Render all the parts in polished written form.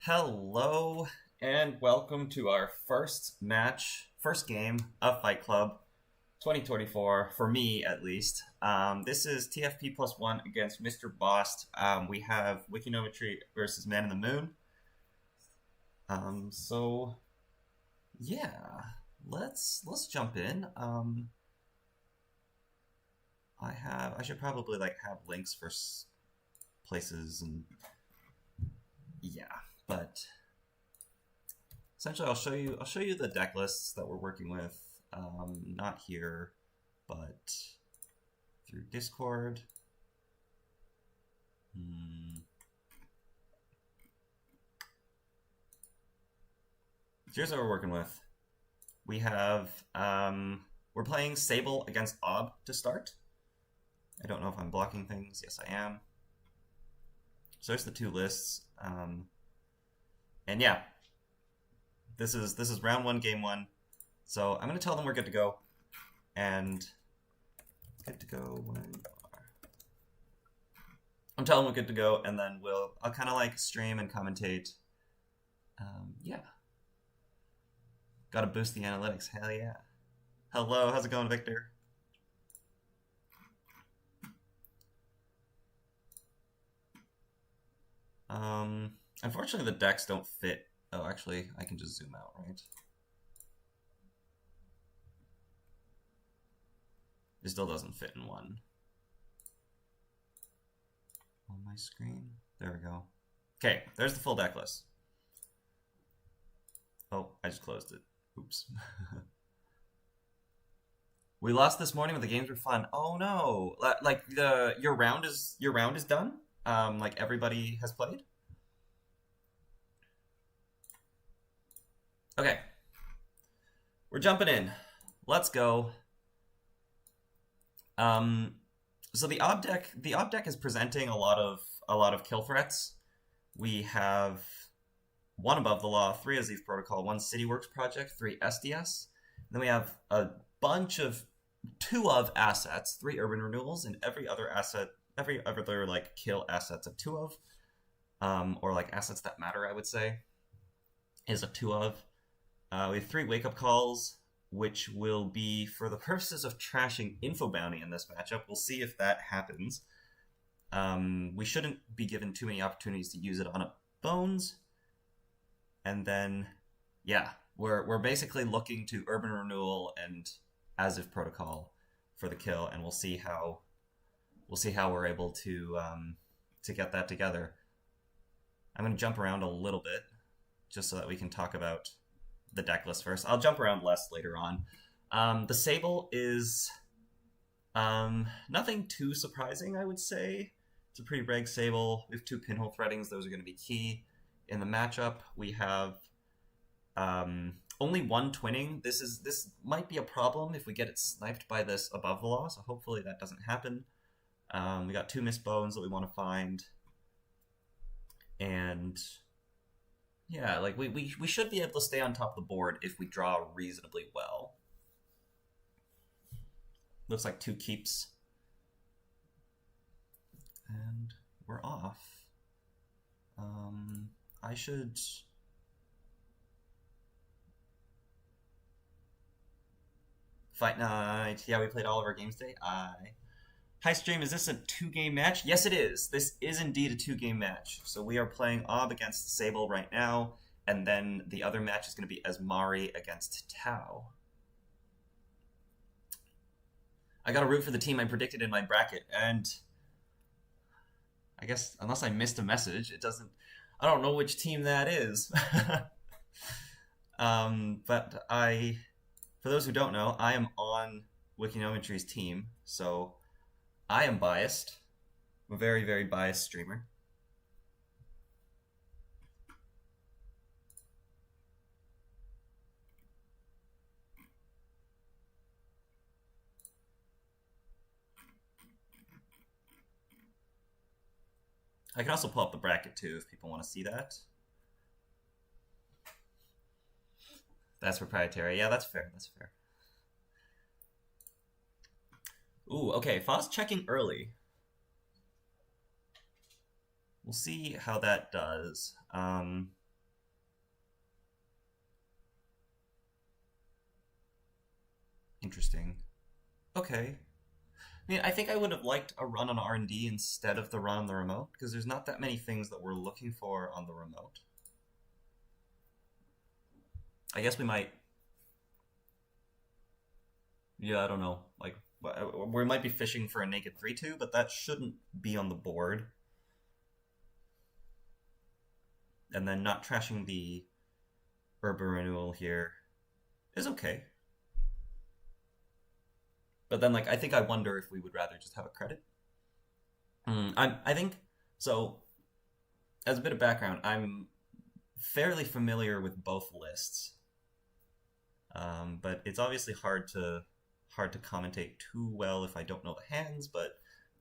Hello and welcome to our first game of Fight Club 2024, for me at least. This is TFP plus one against Mr. Bost. We have Wikignometry versus Man-in-the-Moon. So yeah, let's jump in. I should probably have links for places and yeah, but essentially I'll show you the deck lists that we're working with, not here, but through Discord. Here's what we're working with. We have we're playing Sable against Ob to start. I don't know if I'm blocking things. Yes, I am. So there's the two lists. And yeah, this is round one, game one. So I'm gonna tell them we're good to go, and good to go when you are. I'm telling them we're good to go, and then I'll kind of stream and commentate. Yeah, gotta boost the analytics. Hell yeah! Hello, how's it going, Victor? Unfortunately the decks don't fit. Oh, actually, I can just zoom out, right? It still doesn't fit in one. On my screen. There we go. Okay, there's the full deck list. Oh, I just closed it. Oops. We lost this morning, but the games were fun. Oh no! Your round is done. Everybody has played. Okay, we're jumping in. Let's go. So the ob deck is presenting a lot of kill threats. We have one Above the Law, 3 Aziz Protocol, 1 CityWorks Project, 3 SDS. Then we have a bunch of 2 of assets, 3 Urban Renewals, and every other kill assets of 2 of, or assets that matter, I would say, is a 2 of. We have 3 Wake Up Calls, which will be for the purposes of trashing Info Bounty in this matchup. We'll see if that happens. We shouldn't be given too many opportunities to use it on a Bones. And then, yeah, we're basically looking to Urban Renewal and As If Protocol for the kill, and we'll see how we're able to get that together. I'm going to jump around a little bit just so that we can talk about the deck list first. I'll jump around less later on. The Sable is nothing too surprising, I would say. It's a pretty reg Sable. We have 2 Pinhole Threadings. Those are going to be key in the matchup. We have only 1 Twinning. This might be a problem if we get it sniped by this Above the Law, so hopefully that doesn't happen. We got 2 Missed Bones that we want to find. And yeah, we should be able to stay on top of the board if we draw reasonably well. Looks like 2 keeps. And we're off. I should... Fight night. Yeah, we played all of our games today. Hi stream, is this a 2-game match? Yes, it is. This is indeed a 2-game match. So we are playing Ob against Sable right now, and then the other match is going to be Asmari against Tau. I got to root for the team I predicted in my bracket, and I guess unless I missed a message, it doesn't... I don't know which team that is. But for those who don't know, I am on Wikignometry's team, so I am biased. I'm a very, very biased streamer. I can also pull up the bracket too if people want to see that. That's proprietary. Yeah, that's fair. That's fair. Ooh, okay. Foss checking early. We'll see how that does. Interesting. Okay. I mean, I think I would have liked a run on R&D instead of the run on the remote, because there's not that many things that we're looking for on the remote. I guess we might... Yeah, I don't know. Like, we might be fishing for a naked 3-2, but that shouldn't be on the board. And then not trashing the urban renewal here is okay. But then, like, I think I wonder if we would rather just have a credit. I think, so, as a bit of background, I'm fairly familiar with both lists. But it's obviously hard to commentate too well if I don't know the hands, but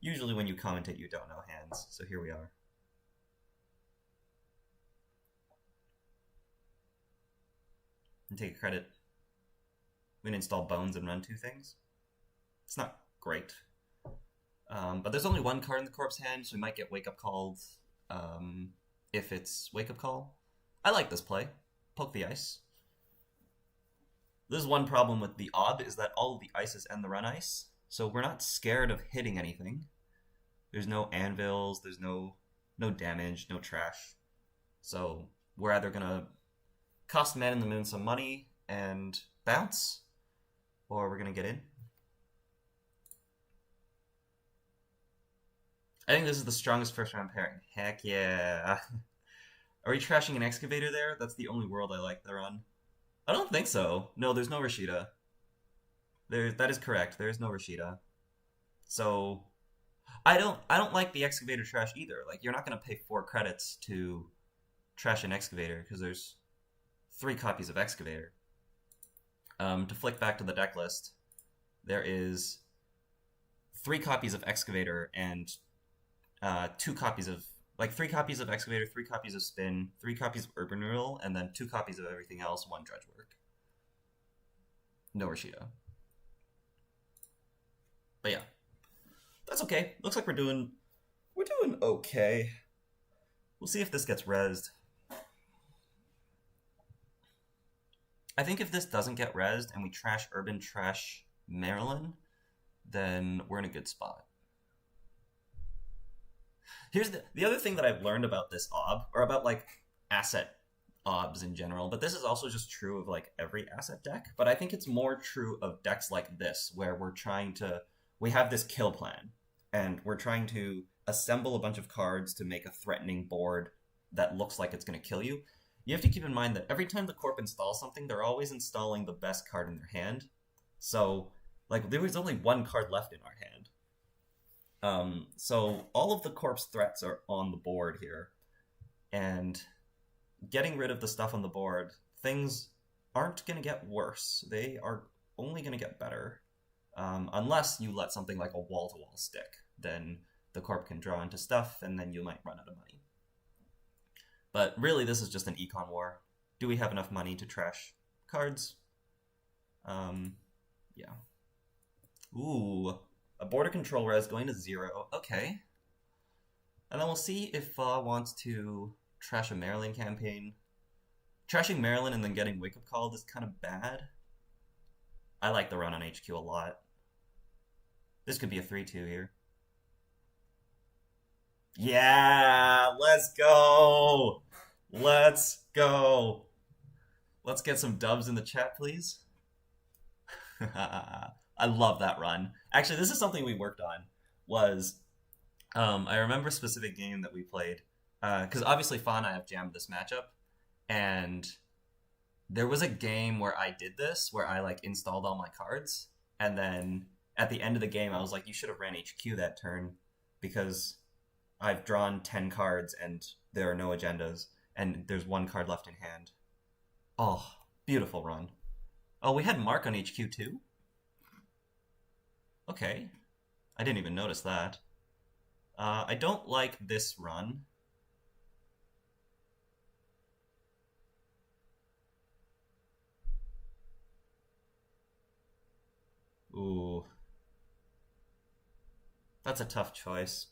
usually when you commentate, you don't know hands. So here we are. And take a credit. We can install bones and run 2 things. It's not great. But there's only 1 card in the corpse hand, so we might get Wake Up called if it's Wake Up Call. I like this play. Poke the ice. There's one problem with the Ob, is that all of the ice is end the run ice, so we're not scared of hitting anything. There's no anvils, there's no damage, no trash. So we're either gonna cost Maninthemoon some money and bounce, or we're gonna get in. I think this is the strongest first round pairing. Heck yeah. Are we trashing an excavator there? That's the only world I like they're on. I don't think so. No, there's no Rashida. That is correct. There is no Rashida. So I don't like the excavator trash either. Like, you're not gonna pay 4 credits to trash an excavator because there's 3 copies of excavator. To flick back to the deck list, there is 3 copies of excavator and 2 copies of 3 copies of excavator, 3 copies of spin, 3 copies of urban renewal, and then 2 copies of everything else, 1 dredge work. No Rashida. But yeah, that's okay. Looks like we're doing okay. We'll see if this gets rezzed. I think if this doesn't get rezzed and we trash urban, trash Maryland, then we're in a good spot. Here's the other thing that I've learned about this Ob, or about, like, asset Obs in general, but this is also just true of, like, every asset deck, but I think it's more true of decks like this, where we have this kill plan, and we're trying to assemble a bunch of cards to make a threatening board that looks like it's going to kill you. You have to keep in mind that every time the Corp installs something, they're always installing the best card in their hand. So, like, there was only 1 card left in our hand. So all of the Corp's threats are on the board here, and getting rid of the stuff on the board, things aren't going to get worse. They are only going to get better, unless you let something like a wall-to-wall stick. Then the Corp can draw into stuff, and then you might run out of money. But really, this is just an econ war. Do we have enough money to trash cards? Yeah. Ooh. A border control res going to 0. Okay. And then we'll see if Fa wants to trash a Maryland campaign. Trashing Maryland and then getting Wake Up Called is kind of bad. I like the run on HQ a lot. This could be a 3-2 here. Yeah! Let's go! Let's go! Let's get some dubs in the chat, please. I love that run. Actually, this is something we worked on. I remember a specific game that we played, because obviously Fa and I have jammed this matchup, and there was a game where I did this, where I, like, installed all my cards, and then at the end of the game, I was like, you should have ran HQ that turn, because I've drawn 10 cards, and there are no agendas, and there's 1 card left in hand. Oh, beautiful run. Oh, we had Mark on HQ too? Okay. I didn't even notice that. I don't like this run. Ooh. That's a tough choice.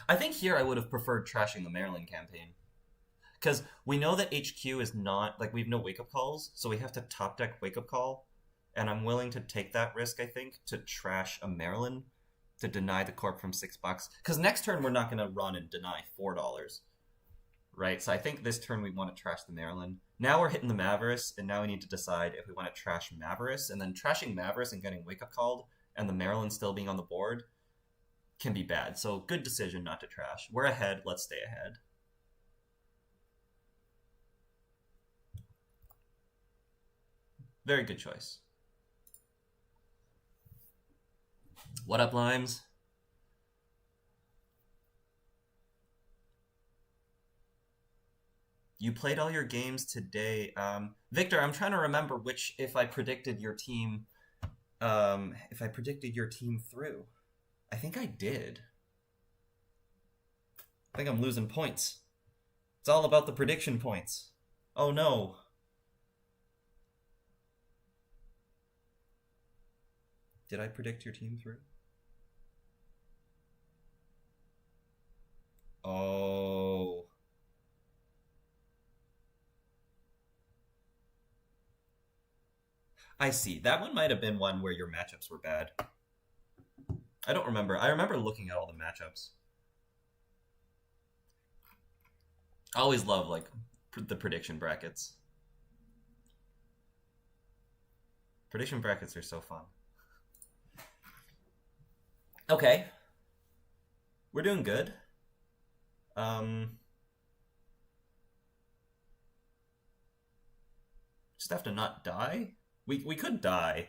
I think here I would have preferred trashing the Maryland campaign. Because we know that HQ is not, like, we have no wake-up calls, so we have to top deck wake-up call. and I'm willing to take that risk, I think, to trash a Maryland to deny the corp from $6. Because next turn we're not going to run and deny $4, right? So I think this turn we want to trash the Maryland. Now we're hitting the Mavericks, and now we need to decide if we want to trash Mavericks, and then trashing Mavericks and getting wake up called, and the Maryland still being on the board can be bad. So good decision not to trash. We're ahead. Let's stay ahead. Very good choice. What up, Limes? You played all your games today. Victor, I'm trying to remember if I predicted your team through. I think I did. I think I'm losing points. It's all about the prediction points. Oh no. Did I predict your team through? Oh. I see. That one might have been one where your matchups were bad. I don't remember. I remember looking at all the matchups. I always love, like, the prediction brackets. Prediction brackets are so fun. Okay. We're doing good. Just have to not die? We could die.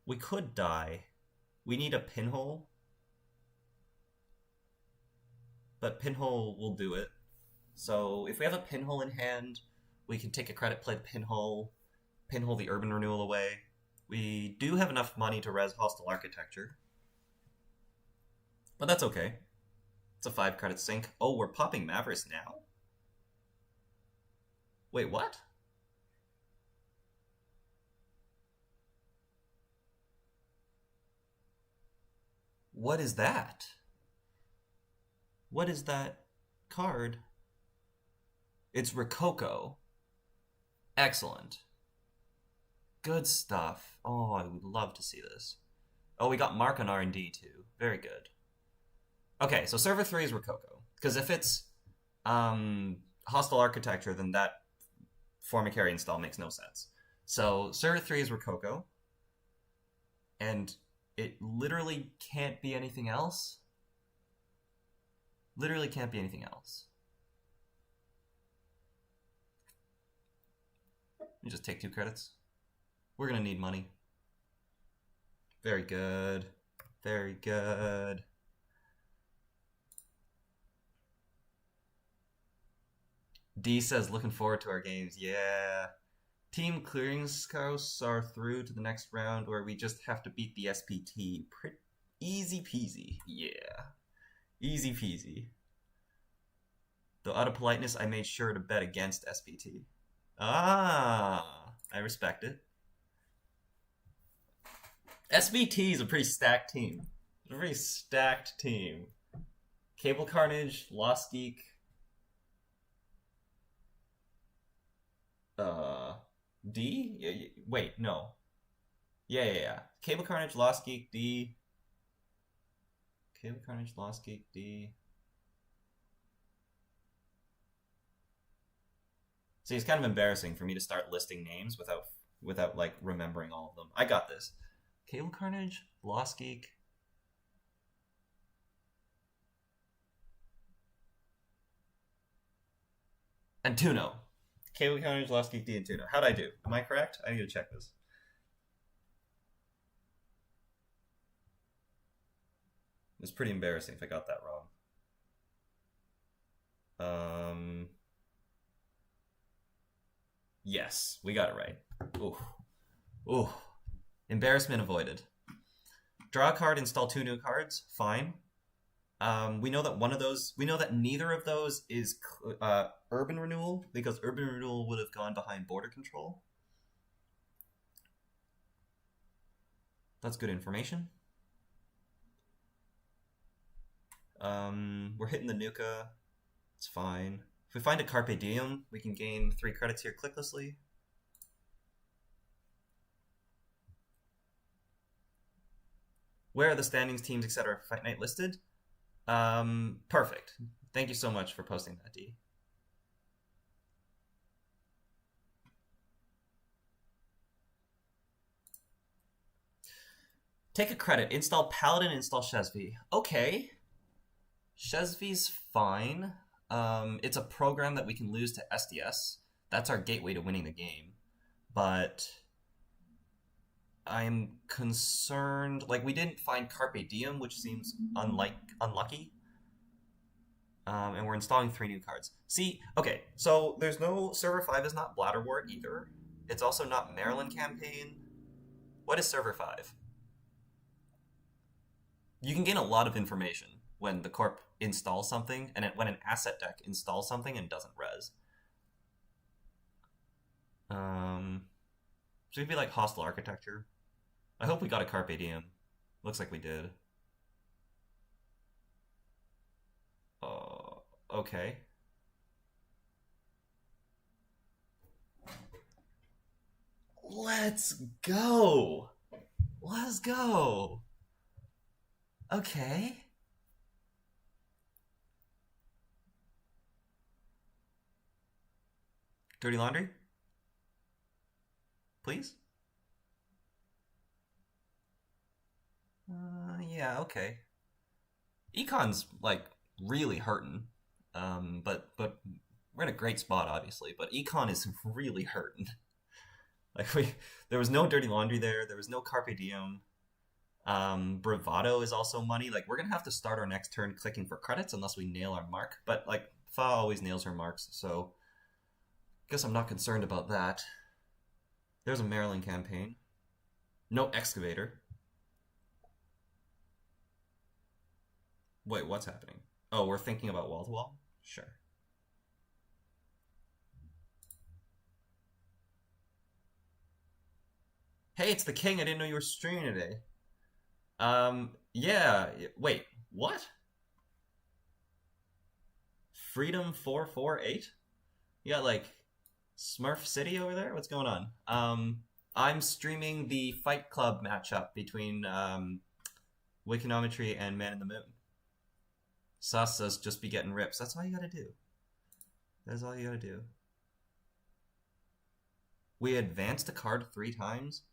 We could die. We need a pinhole. But pinhole will do it. So if we have a pinhole in hand, we can take a credit, play the pinhole the urban renewal away. We do have enough money to res hostile architecture. But that's okay. It's a 5 credit sink. Oh, we're popping Mavericks now? Wait, what? What is that? What is that card? It's Rococo. Excellent. Good stuff. Oh, I would love to see this. Oh, we got Mark on R&D too. Very good. Okay, so server 3 is Rococo. Because if it's hostile architecture, then that Formicary install makes no sense. So server 3 is Rococo. And it literally can't be anything else. Literally can't be anything else. Let me just take 2 credits. We're gonna need money. Very good. Very good. D says, looking forward to our games. Yeah. Team Clearinghouse are through to the next round where we just have to beat the SPT. Easy peasy. Yeah. Easy peasy. Though out of politeness, I made sure to bet against SPT. Ah, I respect it. SBT is a pretty stacked team. It's a very stacked team. Cable Carnage, Lost Geek. D? Yeah, wait, no. Yeah. Cable Carnage, Lost Geek, D. Cable Carnage, Lost Geek, D. See, it's kind of embarrassing for me to start listing names without like remembering all of them. I got this. Cable Carnage, Lost Geek. And Tuno. Cable Carnage, Lost Geek, D, and Tuno. How'd I do? Am I correct? I need to check this. It's pretty embarrassing if I got that wrong. Yes, we got it right. Ooh. Embarrassment avoided. Draw a card, install 2 new cards. Fine. We know that neither of those is Urban Renewal, because Urban Renewal would have gone behind Border Control. That's good information. We're hitting the Nuka. It's fine. If we find a Carpe Diem, we can gain 3 credits here clicklessly. Where are the standings, teams, etc. for Fight Night listed? Perfect. Thank you so much for posting that, D. Take a credit. Install Paladin, install Shesvi. Okay. Shesvi's fine. It's a program that we can lose to SDS. That's our gateway to winning the game. But I'm concerned. Like, we didn't find Carpe Diem, which seems unlucky. And we're installing 3 new cards. See, okay, so there's no Server 5 is not Bladderwort either. It's also not Maryland Campaign. What is Server 5? You can gain a lot of information when the corp installs something, and when an asset deck installs something and doesn't res. Should it be like Hostile Architecture? I hope we got a Carpe Diem. Looks like we did. Okay. Let's go! Let's go! Okay. Dirty Laundry? Please? Yeah, okay. Econ's, like, really hurting. But we're in a great spot, obviously. But Econ is really hurting. Like, there was no Dirty Laundry there. There was no Carpe Diem. Bravado is also money. Like, we're gonna have to start our next turn clicking for credits unless we nail our mark. But, like, Fa always nails her marks, so guess I'm not concerned about that. There's a Maryland Campaign. No Excavator. Wait, what's happening? Oh, we're thinking about wall-to-wall? Sure. Hey, it's the King. I didn't know you were streaming today. Yeah. Wait, what? Freedom 448? You got, like, Smurf City over there? What's going on? I'm streaming the Fight Club matchup between Wikignometry and Maninthemoon. Sus says just be getting rips. That's all you gotta do. That's all you gotta do. We advanced a card 3 times?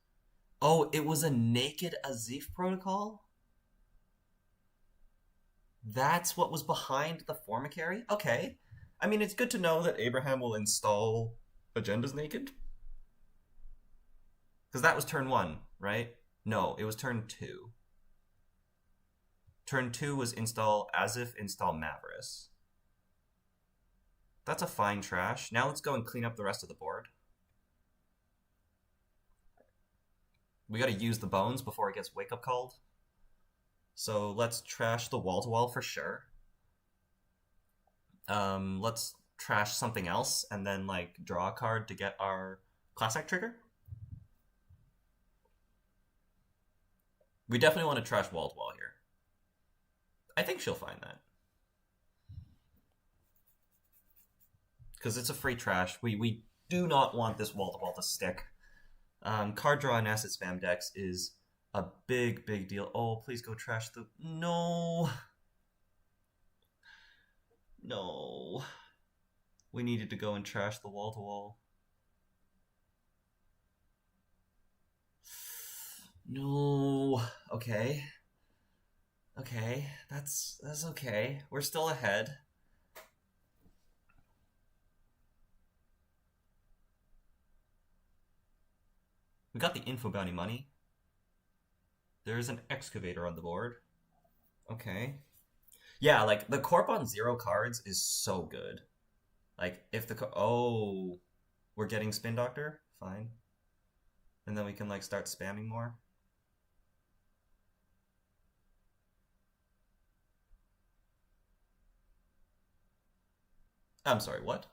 Oh, it was a naked Azif protocol? That's what was behind the Formicary? Okay. I mean, it's good to know that Abraham will install Agendas naked. Because that was turn 1, right? No, it was turn 2. Turn 2 was install Azif, install Mavris. That's a fine trash. Now let's go and clean up the rest of the board. We gotta use the bones before it gets wake-up called. So let's trash the wall-to-wall for sure. Let's trash something else and then, like, draw a card to get our classic trigger. We definitely want to trash wall-to-wall here. I think she'll find that. Because it's a free trash. We do not want this wall-to-wall to stick. Card draw and asset spam decks is a big deal. Oh, please go trash the... No. No. We needed to go and trash the wall-to-wall. No. Okay. Okay, that's okay. We're still ahead. We got the info bounty money. There's an excavator on the board. Okay. Yeah, like, the corp on 0 cards is so good. Like, if the... Oh, we're getting Spin Doctor? Fine. And then we can, like, start spamming more. I'm sorry, what?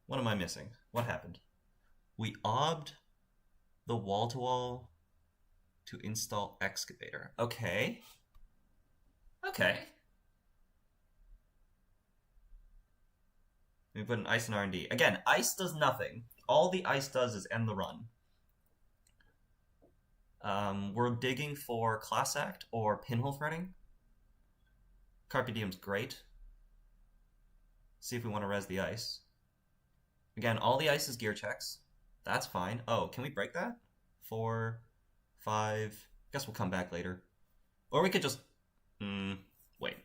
What am I missing? What happened? We obbed the wall-to-wall to install excavator. Okay. Okay. We put an ice in R&D. Again, ice does nothing. All the ice does is end the run. We're digging for Class Act or Pinhole Threading. Carpe Diem's great. See if we want to res the ice. Again, all the ice is gear checks. That's fine. Oh, can we break that? 4, 5. Guess we'll come back later. Or we could just... wait.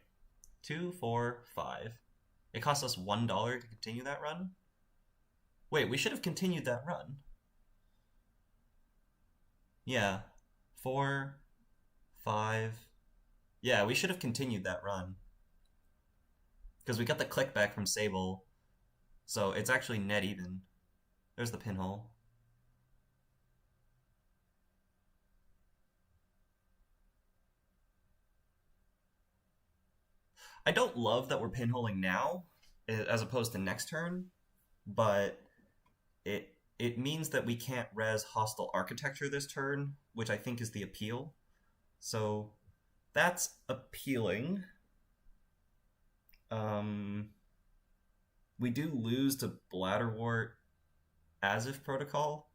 2, 4, 5. It costs us $1 to continue that run? Wait, we should have continued that run. Yeah. 4, 5. Yeah, we should have continued that run. Because we got the click back from Sable. So it's actually net even. There's the pinhole. I don't love that we're pinholing now, as opposed to next turn, but it means that we can't res hostile architecture this turn, which I think is the appeal. So that's appealing. We do lose to Bladderwort Asif Protocol.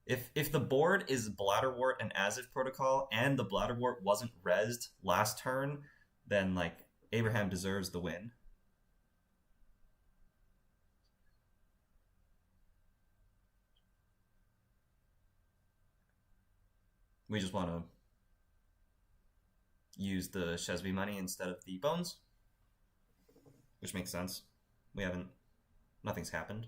If the board is Bladderwort and Asif Protocol, and the Bladderwort wasn't rezzed last turn, then like Abraham deserves the win. We just want to use the Shesby money instead of the bones, which makes sense. Nothing's happened.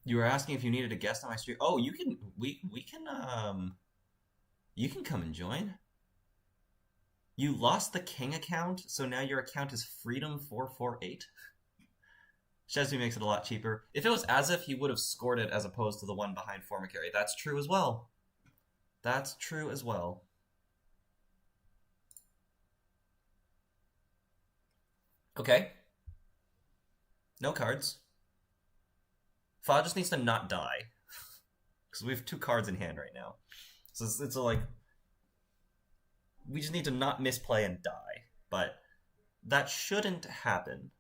You were asking if you needed a guest on my stream. Oh, you can. You can come and join. You lost the King account, so now your account is Freedom448. Shesby makes it a lot cheaper. If it was as if he would have scored it as opposed to the one behind Formicary. That's true as well. That's true as well. Okay. No cards. Fa just needs to not die. Because we have 2 cards in hand right now. So it's like... We just need to not misplay and die. But that shouldn't happen.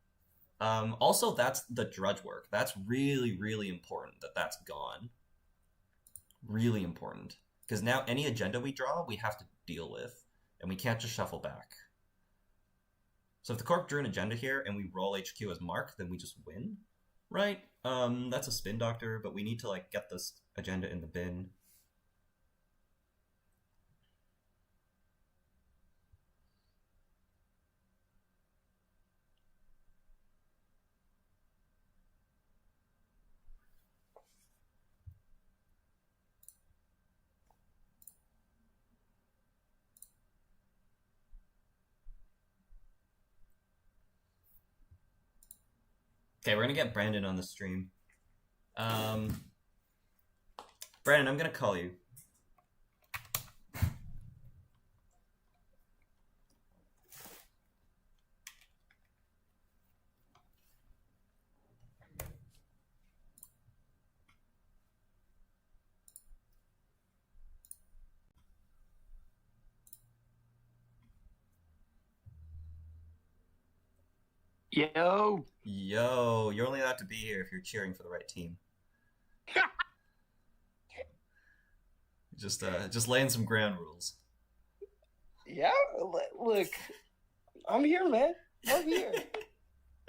Also, that's the drudge work. That's really, really important that that's gone. Really important. Because now any agenda we draw, we have to deal with. And we can't just shuffle back. So if the Corp drew an agenda here and we roll HQ as Mark, then we just win. Right? That's a spin doctor, but we need to like get this agenda in the bin. Okay, we're gonna get Brandon on the stream. Brandon, I'm gonna call you. Yo, you're only allowed to be here if you're cheering for the right team. Just laying some ground rules. Yeah, look, I'm here, man. I'm here.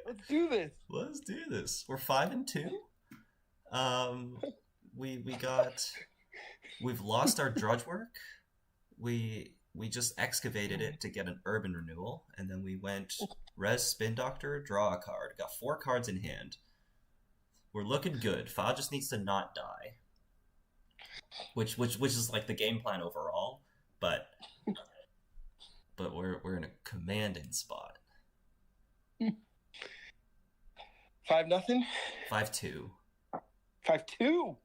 Let's do this. Let's do this. We're 5-2. We've lost our drudge work. We just excavated it to get an urban renewal, and then we went res spin doctor, draw a card. Got 4 cards in hand. We're looking good. Fa just needs to not die, which is like the game plan overall. But we're in a commanding spot. 5-0. 5-2. 5-2.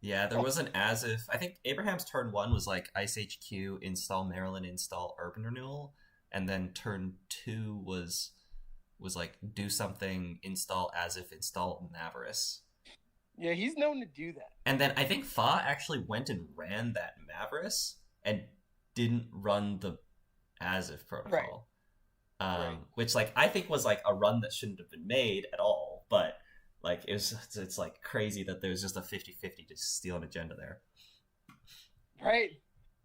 Yeah, there was an as if. I think Abraham's turn 1 was like Ice HQ, install Maryland, install Urban Renewal, and then turn 2 was like do something, install as if, install Maverice. Yeah, he's known to do that. And then I think Fa actually went and ran that Maverice and didn't run the Asif protocol. Right. Which like I think was like a run that shouldn't have been made at all, but like it's like crazy that there's just a 50-50 to steal an agenda there. Right.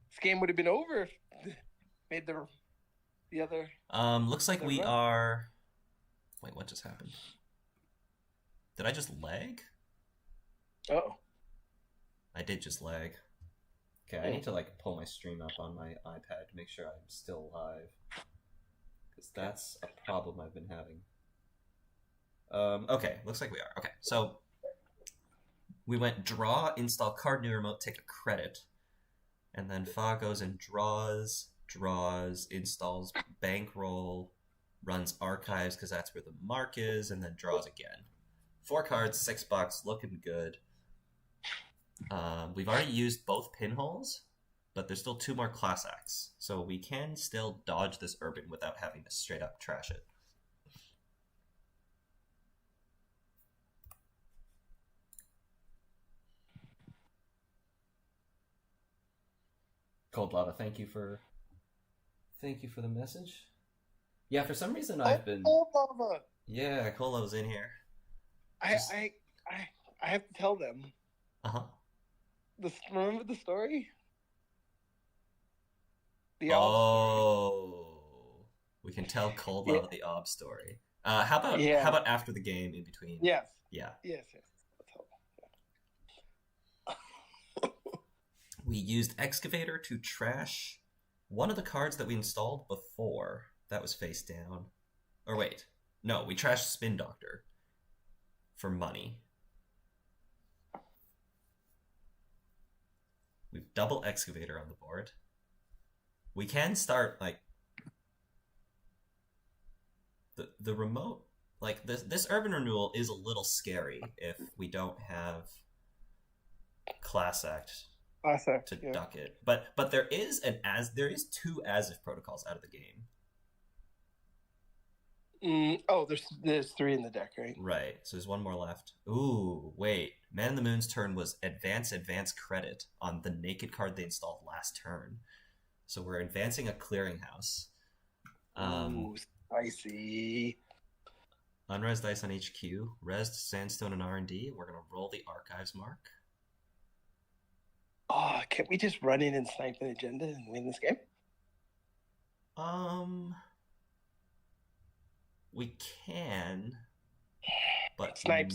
This game would have been over if made the other. Looks like we run. are. Wait, what just happened? Did I just lag? Oh. I did just lag. Okay, I need to like pull my stream up on my iPad to make sure I'm still live. Because that's a problem I've been having. Okay, looks like we are. Okay, so we went draw, install card new remote, take a credit. And then Fa goes and draws, installs bankroll, runs archives because that's where the mark is, and then draws again. 4 cards, $6, looking good. We've already used both pinholes, but there's still 2 more class acts, so we can still dodge this urban without having to straight up trash it. Cold Lava, thank you for the message. Yeah, for some reason I've been. Cold Lava. Yeah, Cold Lava's in here. I have to tell them. Uh-huh. Remember the story? The story. We can tell Cold Lava the Ob story. How about after the game in between? Yes. Yeah. Yes. We used Excavator to trash one of the cards that we installed before. That was face down. Or wait. No, we trashed Spin Doctor for money. We've double Excavator on the board. We can start, like, the remote. Like, this Urban Renewal is a little scary if we don't have Class Act to duck it. But there is 2 Asif protocols out of the game. There's 3 in the deck, right? Right. So there's 1 more left. Ooh, wait. Maninthemoon's turn was advance credit on the naked card they installed last turn. So we're advancing a clearinghouse. Ooh, spicy. Unres dice on HQ, Resd, Sandstone, and R&D. We're gonna roll the archives mark. Oh, can't we just run in and snipe an agenda and win this game? We can, but snipe.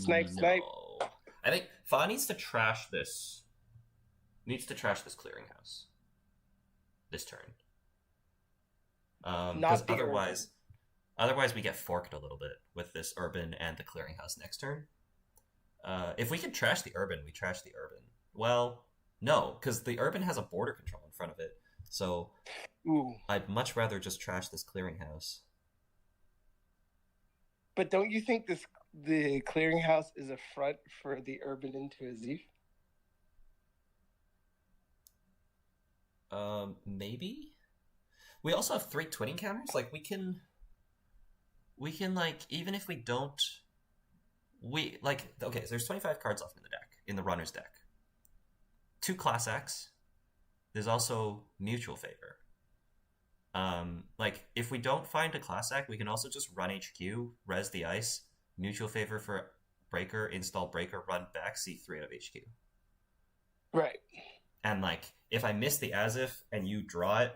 I think Fa needs to trash this. Needs to trash this clearinghouse this turn. Because otherwise we get forked a little bit with this urban and the clearinghouse next turn. If we can trash the urban, we trash the urban. Well, no, because the urban has a border control in front of it. So I'd much rather just trash this clearinghouse. But don't you think the clearinghouse is a front for the urban into Azif? Maybe. We also have 3 twinning counters. Like we can like, even if we don't, okay, so there's 25 cards left in the deck, in the runner's deck. 2 Class X. There's also Mutual Favor. Like, if we don't find a Class Act, we can also just run HQ, res the ice, Mutual Favor for Breaker, install Breaker, run back, C3 out of HQ. Right. And, like, if I miss the Asif and you draw it,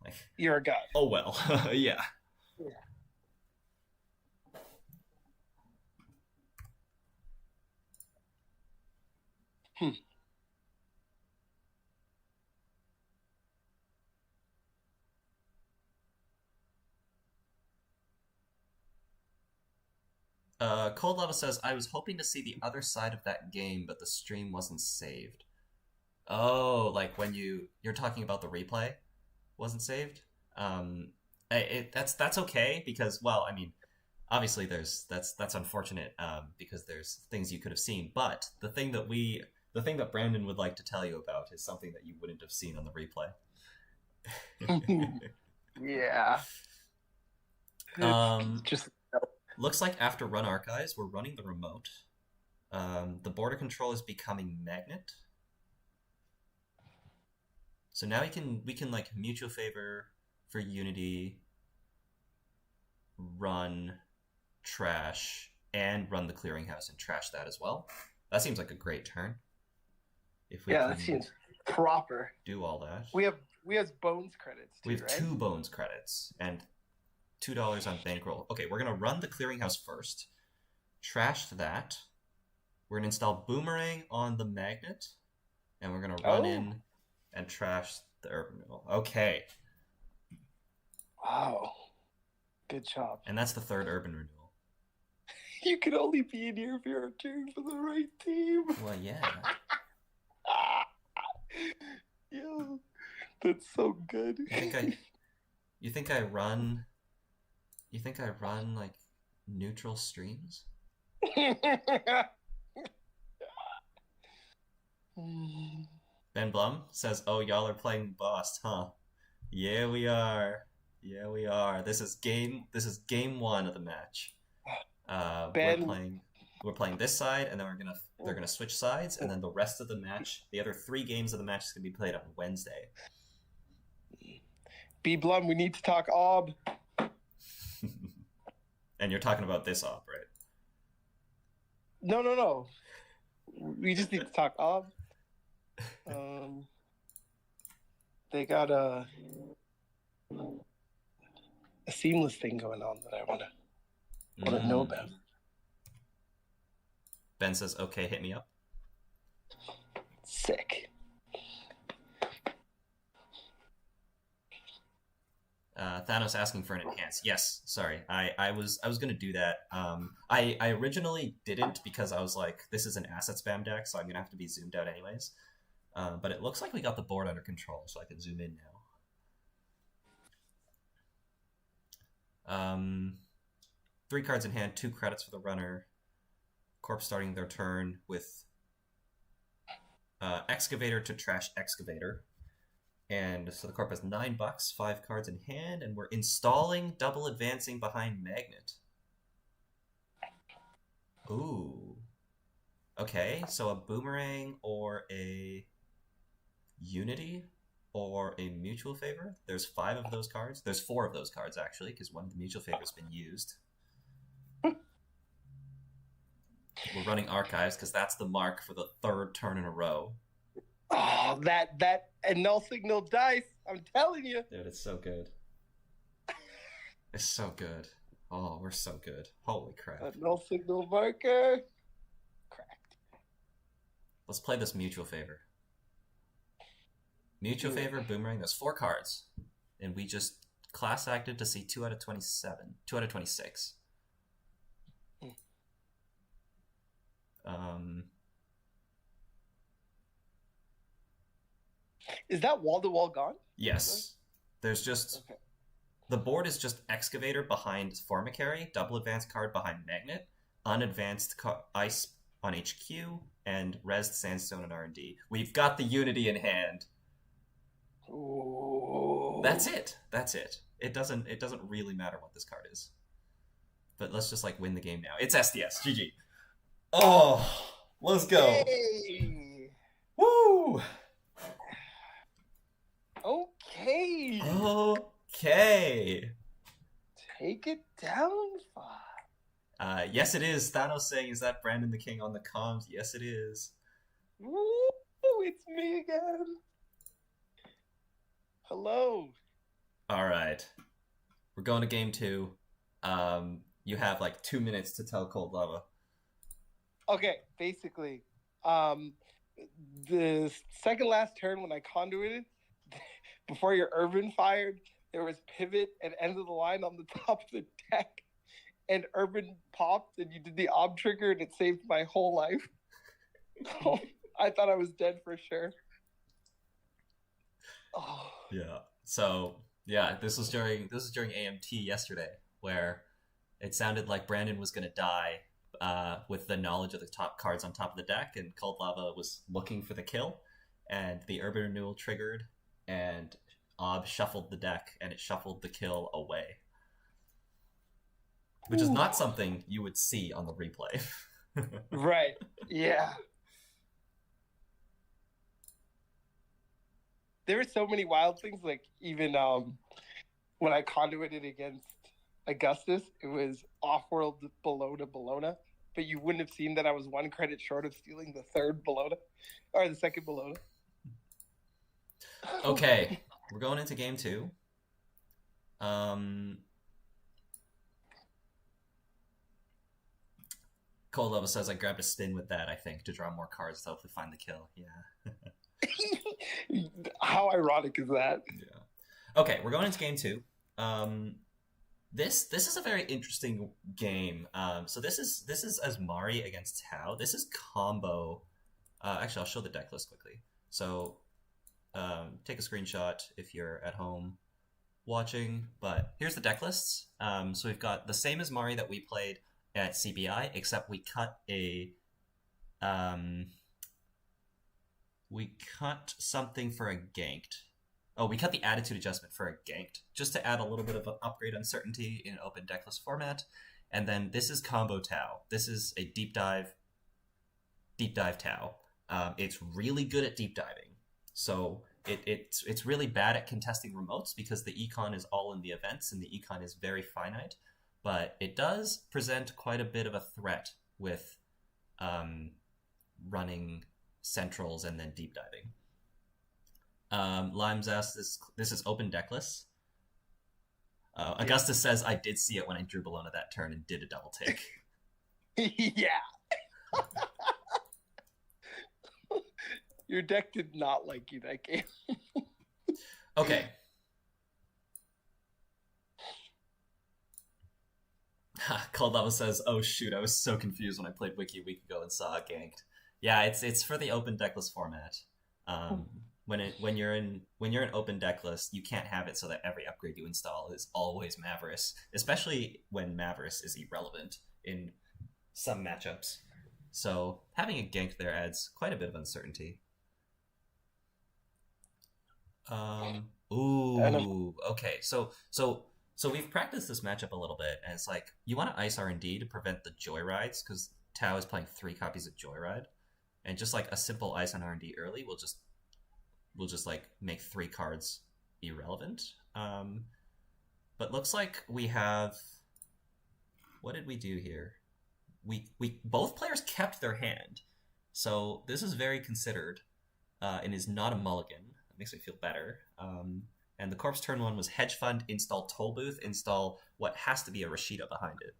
like... You're a god. Oh, well. Yeah. Cold Lava says, I was hoping to see the other side of that game, but the stream wasn't saved. Oh, like when you're talking about the replay wasn't saved? That's okay because, well, I mean, obviously that's unfortunate because there's things you could have seen, but the thing that Brandon would like to tell you about is something that you wouldn't have seen on the replay. Yeah. Just looks like after run archives, we're running the remote. The border control is becoming magnet. So now we can like mutual favor for unity, run trash, and run the clearinghouse and trash that as well. That seems like a great turn. If we Yeah, can that seems proper. do all that. We have bones credits too, We have right? 2 bones credits and $2 on bankroll. Okay, we're gonna run the clearinghouse first. Trash that. We're gonna install boomerang on the magnet, and we're gonna run in and trash the urban renewal. Okay. Wow. Good job. And that's the 3rd urban renewal. You can only be in here if you're cheering for the right team. Well, yeah. Yo, that's so good. You think I run like neutral streams? Ben Blum says, "Oh, y'all are playing boss, huh? Yeah, we are. Yeah, we are. This is game 1 of the match. We're playing this side, and then they're gonna switch sides, and then the rest of the match, the other 3 games of the match, is gonna be played on Wednesday." B Blum, we need to talk ob. And you're talking about this op, right? No. We just need to talk ob. They got a seamless thing going on that I wanna know about. Ben says, "Okay, hit me up." Sick. Thanos asking for an enhance. Yes, sorry. I was gonna do that. I originally didn't because I was like, this is an asset spam deck, so I'm gonna have to be zoomed out anyways. But it looks like we got the board under control, so I can zoom in now. 3 cards in hand, 2 credits for the runner. Corp starting their turn with Excavator to trash Excavator. And so the Corp has $9, 5 cards in hand, and we're installing double advancing behind Magnet. Ooh. Okay, so a boomerang or a unity or a mutual favor. There's 5 of those cards. There's 4 of those cards, actually, because one of the mutual favors has been used. We're running archives because that's the mark for the 3rd turn in a row. Oh, that and null signal dice. I'm telling you. Dude, it's so good. It's so good. Oh, we're so good. Holy crap. A null signal marker. Cracked. Let's play this mutual favor. Mutual favor, boomerang. There's 4 cards. And we just class acted to see 2 out of 27. 2 out of 26. Is that wall-to-wall gone? Yes. There's just... Okay. The board is just Excavator behind Formicary, double advanced card behind Magnet, unadvanced Ice on HQ, and Rezzed Sandstone and R&D. We've got the Unity in hand. Ooh. That's it. It doesn't really matter what this card is. But let's just like win the game now. It's SDS. GG. Oh, let's go. Hey. Woo! Okay. Take it down, Fite. Yes, it is. Thanos saying, "Is that Brandon the King on the comms?" Yes, it is. Woo! It's me again. Hello. All right. We're going to game 2. You have like 2 minutes to tell Cold Lava. Okay, basically, the second last turn when I conduited, before your Urban fired, there was pivot and end of the line on the top of the deck, and Urban popped, and you did the ob trigger, and it saved my whole life. I thought I was dead for sure. Oh. Yeah. So yeah, this was during AMT yesterday, where it sounded like Brandon was gonna die with the knowledge of the top cards on top of the deck, and Cold Lava was looking for the kill, and the Urban Renewal triggered, and Ob shuffled the deck, and it shuffled the kill away. Which is not something you would see on the replay. Right. Yeah. there were so many wild things. Like even when I conduited against Augustus, it was off-world Bologna, but you wouldn't have seen that I was 1 credit short of stealing the third Bologna or the second Bologna. Okay, we're going into game 2. Cold Level says I grabbed a spin with that, I think, to draw more cards to hopefully find the kill. Yeah. How ironic is that? Yeah. Okay, we're going into game 2. This is a very interesting game. So this is Asmari against Tau. This is combo. Actually, I'll show the deck list quickly. So take a screenshot if you're at home watching. But here's the deck lists. So we've got the same as Mari that we played at CBI, except we cut something for a ganked. Oh, we cut the attitude adjustment for a ganked, just to add a little bit of an upgrade uncertainty in an open decklist format. And then this is combo Tau. This is a deep dive Tau. It's really good at deep diving. So it's really bad at contesting remotes because the econ is all in the events and the econ is very finite. But it does present quite a bit of a threat with running centrals and then deep diving. Limes asks, this is open decklist. Augustus says, I did see it when I drew Bologna that turn and did a double take. Yeah. Your deck did not like you that game. Okay. Cold Lava says, oh shoot, I was so confused when I played Wiki a week ago and saw it ganked. Yeah, it's for the open decklist format. When you're in open decklist, you can't have it so that every upgrade you install is always Mavris, especially when Mavris is irrelevant in some matchups. So having a gank there adds quite a bit of uncertainty. Okay. So we've practiced this matchup a little bit, and it's like you want to ice R&D to prevent the Joyrides because Tau is playing 3 copies of Joyride, and just like a simple ice on R&D early will just like make 3 cards irrelevant. But looks like we have. What did we do here? We both players kept their hand, so this is very considered, and is not a mulligan. It makes me feel better. And the corpse turn 1 was hedge fund, install toll booth, install what has to be a Rashida behind it.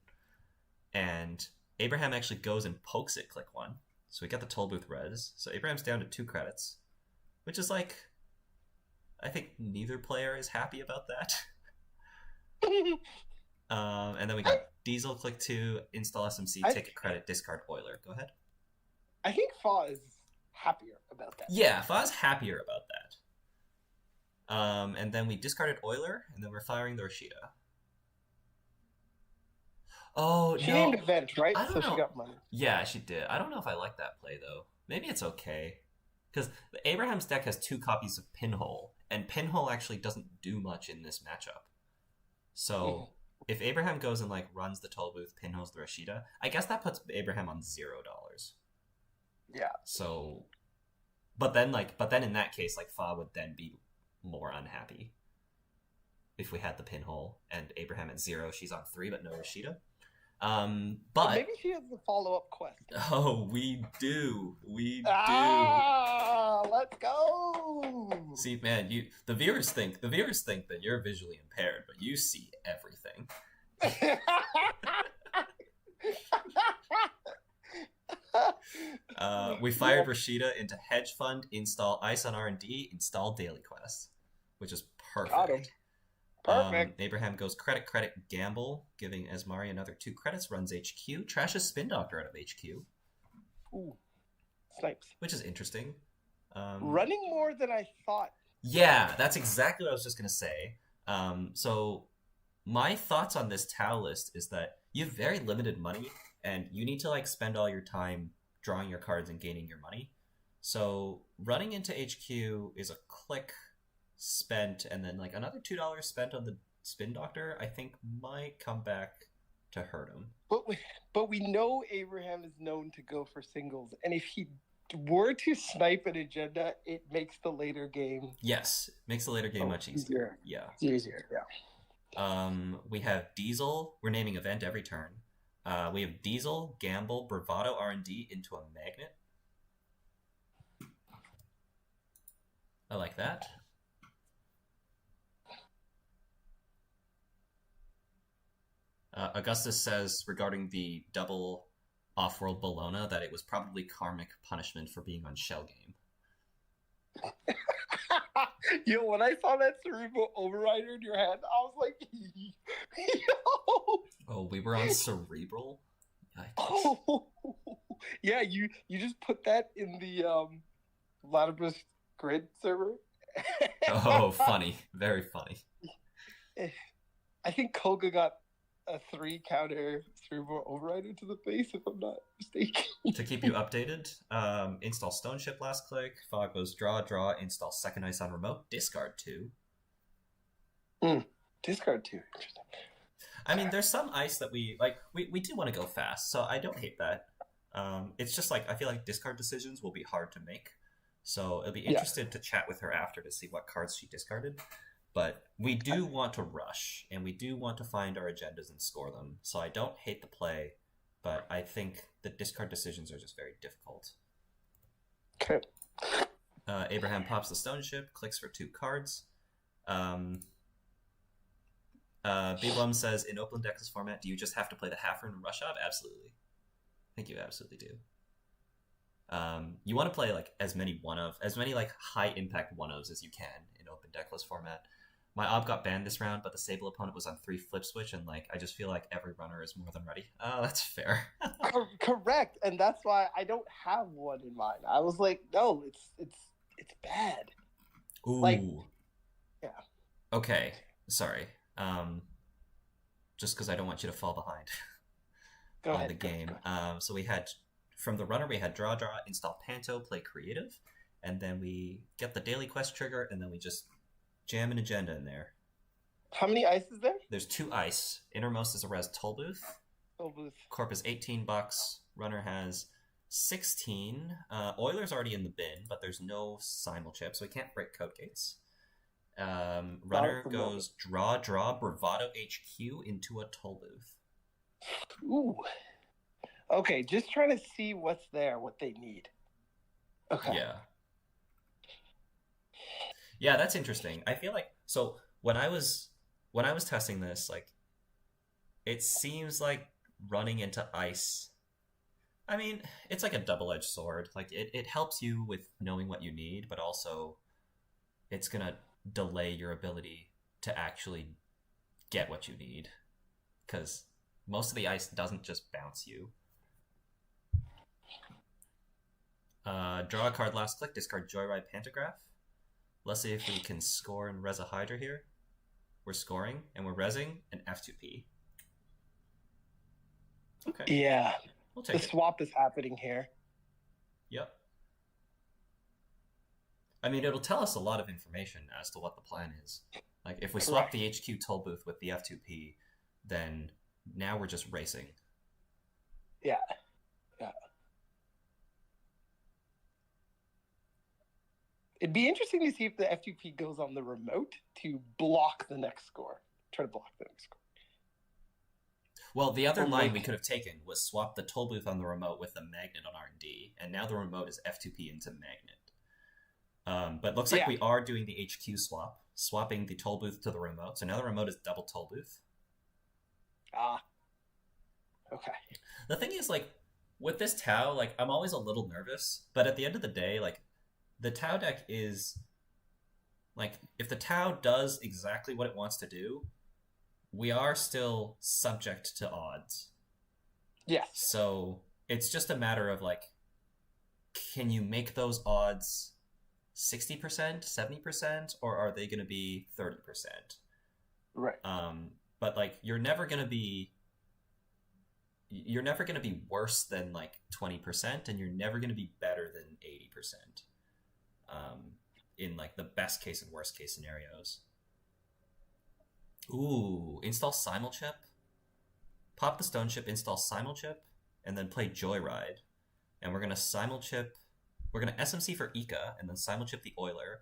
And Abraham actually goes and pokes it, click 1. So we got the toll booth res. So Abraham's down to 2 credits, which is like, I think neither player is happy about that. And then we got Diesel, click 2, install SMC, take a credit, discard Euler. Go ahead. I think Fa is happier about that. Yeah, Fa's happier about that. And then we discarded Euler, and then we're firing the Rashida. Oh, she no. named event, right? I don't know. She got money. Yeah, she did. I don't know if I like that play, though. Maybe it's okay. Because Abraham's deck has 2 copies of Pinhole, and Pinhole actually doesn't do much in this matchup. So if Abraham goes and like runs the toll booth, Pinholes the Rashida, I guess that puts Abraham on $0. Yeah. So, but then in that case, like Fa would then be more unhappy if we had the Pinhole and Abraham at 0. She's on 3, but no Rashida. But maybe she has the follow-up quest. Oh, we do. Let's go. See, man, the viewers think that you're visually impaired, but you see everything. We fired Rashida into hedge fund, install ice on R&D, install daily quest, which is perfect. Got him. Perfect. Abraham goes credit, gamble, giving Asmari another 2 credits, runs HQ, trashes Spin Doctor out of HQ. Ooh, snipes. Which is interesting. Running more than I thought. Yeah, that's exactly what I was just going to say. So my thoughts on this Tau list is that you have very limited money, and you need to like spend all your time drawing your cards and gaining your money. So running into HQ is a click spent, and then like another $2 spent on the Spin Doctor, I think might come back to hurt him. But we know Abraham is known to go for singles, and if he were to snipe an agenda, it makes the later game Yes, makes the later game much easier. Yeah. It's easier, yeah. We have Diesel. We're naming event every turn. We have Diesel, Gamble, Bravado, R&D into a magnet. I like that. Augustus says regarding the double off-world Bologna that it was probably karmic punishment for being on Shell Game. Yo, when I saw that Cerebral Overrider in your hand, I was like, yo. Oh, we were on Cerebral? Yikes. Oh, yeah, you just put that in the Vladimir Grid server. Oh, funny. Very funny. I think Koga got a 3 counter Cerebral Overrider to the face, if I'm not mistaken. To keep you updated, install Stone Ship last click. Fog goes draw, install Second Ice on remote, discard 2. Discard 2. Interesting. I mean, there's some ice that we like. We do want to go fast, so I don't hate that. It's just like I feel like discard decisions will be hard to make, so I'll be interested to chat with her after to see what cards she discarded. But we do want to rush, and we do want to find our agendas and score them. So I don't hate the play, but I think the discard decisions are just very difficult. Okay. Abraham pops the Stone Ship, clicks for 2 cards. B-Blum says, in Open Deckless format, do you just have to play the Half-Rune and Rush Up? Absolutely. I think you absolutely do. You want to play like as many like high-impact 1-ofs as you can in Open Deckless format. My Ob got banned this round, but the Sable opponent was on 3 flip switch, and like I just feel like every runner is more than ready. Oh, that's fair. Correct, and that's why I don't have one in mind. I was like, no, it's bad. Ooh. Like, yeah. Okay, sorry. Just because I don't want you to fall behind on the game. So we had, from the runner, we had draw, install Panto, play creative, and then we get the daily quest trigger, and then we just jam an agenda in there. How many ice is there? There's 2 ice. Innermost is a res toll booth. Corp is $18. Runner has 16. Euler's already in the bin, but there's no simul chip, so we can't break code gates. Runner goes draw, Bravado HQ into a toll booth. Ooh. Okay, just trying to see what's there, what they need. Okay. Yeah, that's interesting. I feel like, so when I was testing this, like, it seems like running into ice, I mean, it's like a double-edged sword. Like, it helps you with knowing what you need, but also it's gonna delay your ability to actually get what you need, because most of the ice doesn't just bounce you. Draw a card last click, discard Joyride Pantograph. Let's see if we can score and res a Hydra here. We're scoring, and we're resing an F2P. Okay. Yeah. We'll take the swap is happening here. Yep. I mean, it'll tell us a lot of information as to what the plan is. Like, if we swap the HQ toll booth with the F2P, then now we're just racing. Yeah. It'd be interesting to see if the F2P goes on the remote to block the next score. Try to block the next score. Well, the other line we could have taken was swap the toll booth on the remote with the magnet on R&D, and now the remote is F2P into magnet. But looks like we are doing the HQ swap, swapping the toll booth to the remote. So now the remote is double toll booth. Okay. The thing is, like, with this Tau, like, I'm always a little nervous, but at the end of the day, like, the Tau deck is, like, if the Tau does exactly what it wants to do, we are still subject to odds. Yes. So it's just a matter of, like, can you make those odds 60%, 70%, or are they going to be 30%? Right. But, like, you're never going to be worse than, like, 20%, and you're never going to be better than 80%. In, like, the best case and worst case scenarios. Ooh, install Simulchip. Pop the Stone Chip, install Simulchip, and then play Joyride. And we're going to Simulchip We're going to SMC for Ika, and then simulchip the Euler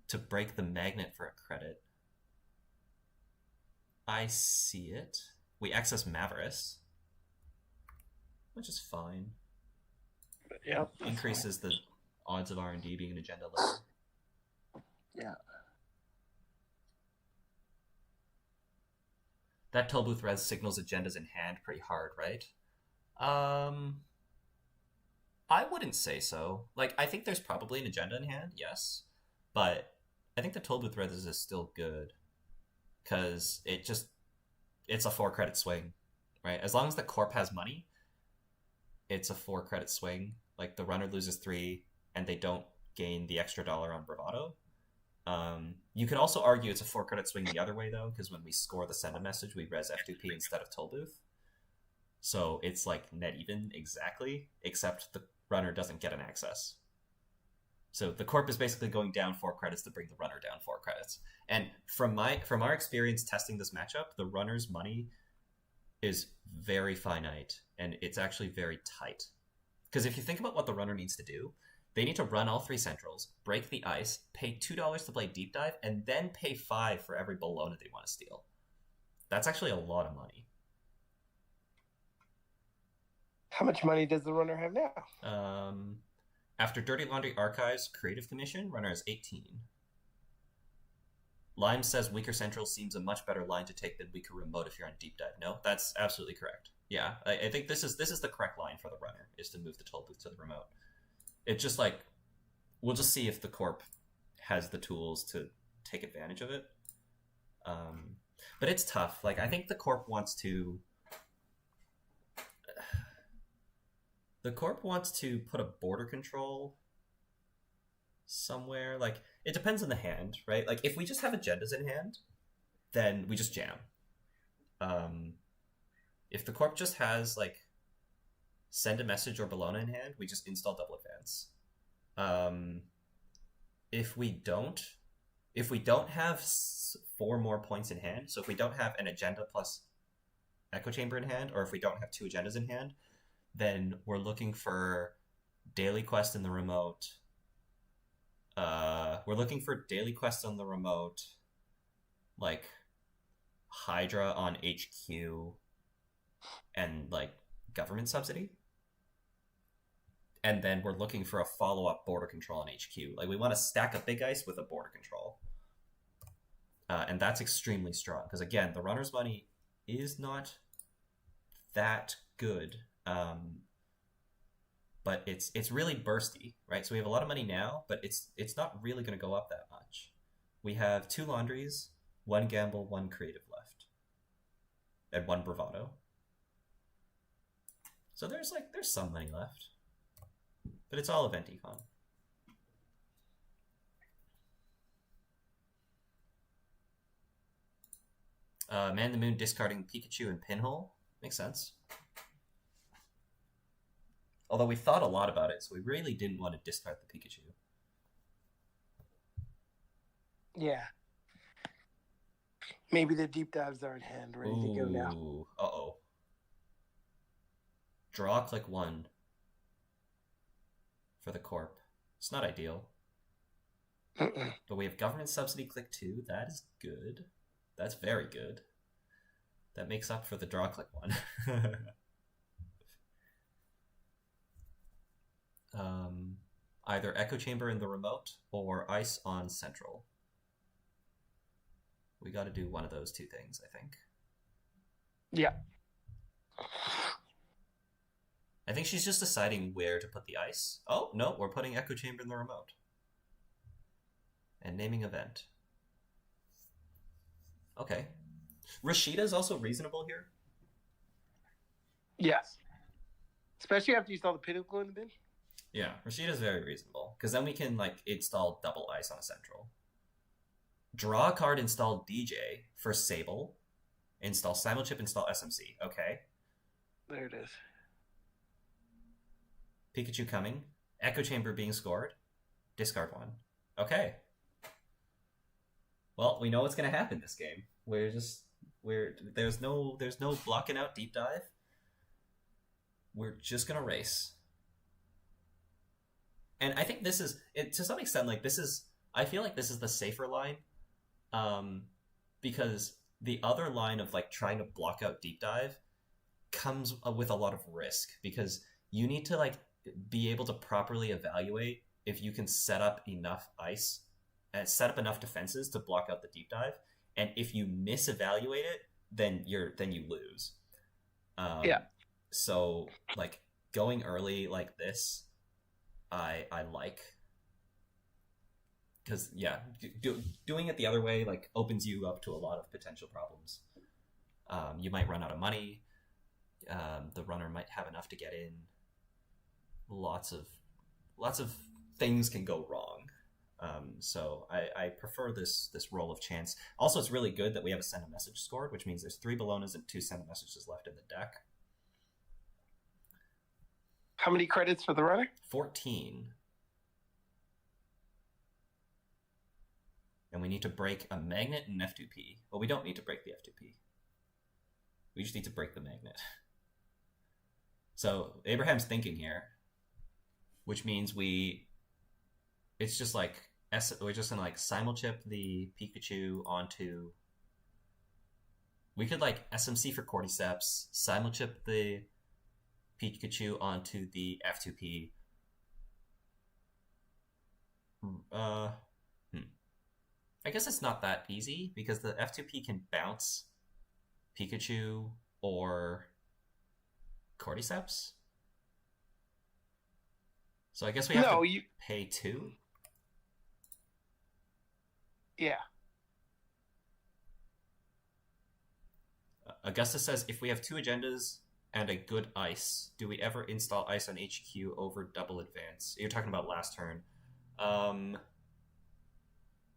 to break the magnet for a credit. I see it. We access Mavericks, which is fine. Yeah. Increases the odds of R&D being an agenda later. Yeah. That toll booth res signals agendas in hand pretty hard, right? I wouldn't say so. Like, I think there's probably an agenda in hand, yes. But I think the toll booth res is still good. Because it's a 4 credit swing, right? As long as the corp has money, it's a 4 credit swing. Like, the runner loses 3, and they don't gain the extra dollar on bravado. You could also argue it's a 4 credit swing the other way, though, because when we score the send a message, we res F2P instead of toll booth. So it's like net even exactly, except the runner doesn't get an access. So the corp is basically going down 4 credits to bring the runner down 4 credits. And from our experience testing this matchup, the runner's money is very finite, and it's actually very tight. Because if you think about what the runner needs to do, they need to run all 3 centrals, break the ice, pay $2 to play deep dive, and then pay 5 for every Bologna they want to steal. That's actually a lot of money. How much money does the runner have now? After Dirty Laundry Archives Creative Commission, runner is 18. Lime says weaker central seems a much better line to take than weaker remote if you're on deep dive. No, that's absolutely correct. Yeah, I think this is the correct line for the runner, is to move the toll booth to the remote. It's just like, we'll just see if the corp has the tools to take advantage of it. But it's tough. Like, I think the corp wants to put a border control somewhere. Like, it depends on the hand, right? Like, if we just have agendas in hand, then we just jam. If the corp just has, like, send a message or Bologna in hand, we just install double advance. If we don't have 4 more points in hand, so if we don't have an agenda plus echo chamber in hand, or if we don't have 2 agendas in hand, then we're looking for daily quest in the remote. We're looking for daily quest on the remote, like Hydra on HQ, and like government subsidy. And then we're looking for a follow-up border control on HQ. Like, we want to stack a big ice with a border control. And that's extremely strong, because again, the runner's money is not that good. But it's really bursty, right? So we have a lot of money now, but it's not really going to go up that much. We have 2 laundries, 1 gamble, 1 creative left, and 1 bravado. So there's some money left, but it's all event econ. Maninthemoon discarding Pikachu and Pinhole makes sense. Although we thought a lot about it, so we really didn't want to discard the Pikachu. Yeah. Maybe the deep dives are in hand, ready to go now. Uh-oh. Draw click 1 for the corp. It's not ideal. But we have government subsidy click 2. That is good. That's very good. That makes up for the draw click 1. Either echo chamber in the remote or ice on central. We got to do one of those 2 things, I think. Yeah. I think she's just deciding where to put the ice. Oh, no, we're putting echo chamber in the remote. And naming event. Okay. Rashida is also reasonable here. Yes. Especially after you saw the pinnacle in the bin. Yeah, Rashida's very reasonable, because then we can like install double ice on a central. Draw a card, install DJ for Sable. Install Simulchip, install SMC. Okay. There it is. Pikachu coming. Echo Chamber being scored. Discard 1. Okay. Well, we know what's gonna happen this game. There's no blocking out deep dive. We're just gonna race. And I think this is it, to some extent, like this is I feel like this is the safer line, um, because the other line of like trying to block out deep dive comes with a lot of risk because you need to like be able to properly evaluate if you can set up enough ice and set up enough defenses to block out the deep dive, and if you misevaluate it, then you lose. Yeah. Um, so like going early like this, I like because yeah, doing it the other way like opens you up to a lot of potential problems. You might run out of money. The runner might have enough to get in. Lots of things can go wrong. So I prefer this roll of chance. Also, it's really good that we have a send a message scored, which means there's 3 Bolognas and 2 send a messages left in the deck. How many credits for the runner? 14. And we need to break a magnet and an F2P. Well, we don't need to break the F2P. We just need to break the magnet. So Abraham's thinking here, which means it's just like we're just gonna like simulchip the Pikachu onto. We could like SMC for Cordyceps, simulchip the Pikachu onto the F2P. I guess it's not that easy because the F2P can bounce Pikachu or Cordyceps. So I guess we have to pay 2. Yeah. Augusta says, if we have 2 agendas and a good ice, do we ever install ice on HQ over double advance? You're talking about last turn.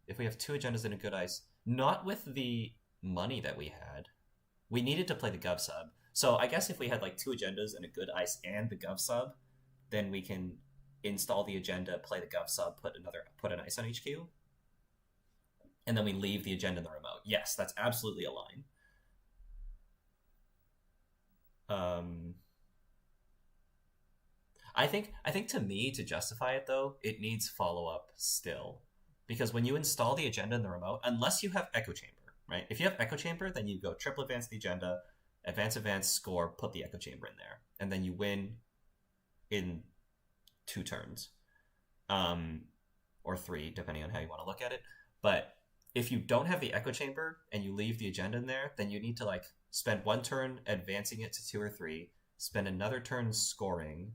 If we have 2 agendas and a good ice, not with the money that we had. We needed to play the Gov sub. So I guess if we had like 2 agendas and a good ice and the Gov sub, then we can install the agenda, play the Gov sub, put an ice on HQ, and then we leave the agenda in the remote. Yes, that's absolutely a line. I think to me, to justify it though, it needs follow-up still. Because when you install the agenda in the remote, unless you have Echo Chamber, right? If you have Echo Chamber, then you go triple advance the agenda, advance, score, put the Echo Chamber in there, and then you win in 2 turns. Or 3, depending on how you want to look at it. But if you don't have the Echo Chamber and you leave the agenda in there, then you need to like spend 1 turn advancing it to 2 or 3, spend another turn scoring,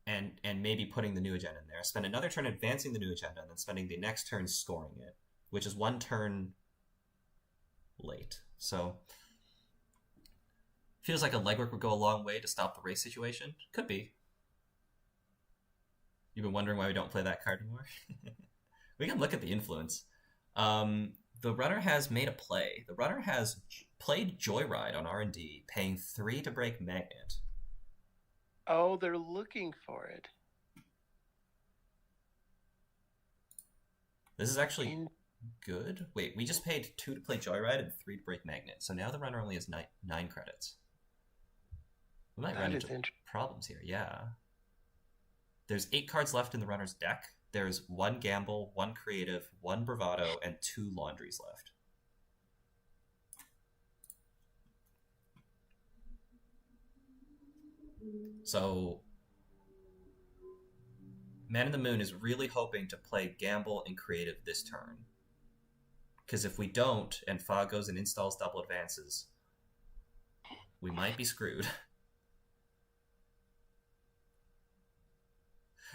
and maybe putting the new agenda in there, spend another turn advancing the new agenda, and then spending the next turn scoring it, which is 1 turn late. So feels like a legwork would go a long way to stop the race situation. Could be. You've been wondering why we don't play that card anymore? We can look at the influence. The runner has made a play. The runner has played Joyride on R&D, paying 3 to break Magnet. Oh, they're looking for it. This is actually good. Wait, we just paid 2 to play Joyride and 3 to break Magnet. So now the runner only has 9 credits. We might run into problems here, yeah. There's 8 cards left in the runner's deck. There's 1 Gamble, 1 Creative, 1 Bravado, and 2 Laundries left. So Maninthemoon is really hoping to play Gamble and Creative this turn. Because if we don't, and Fa goes and installs double advances, we might be screwed.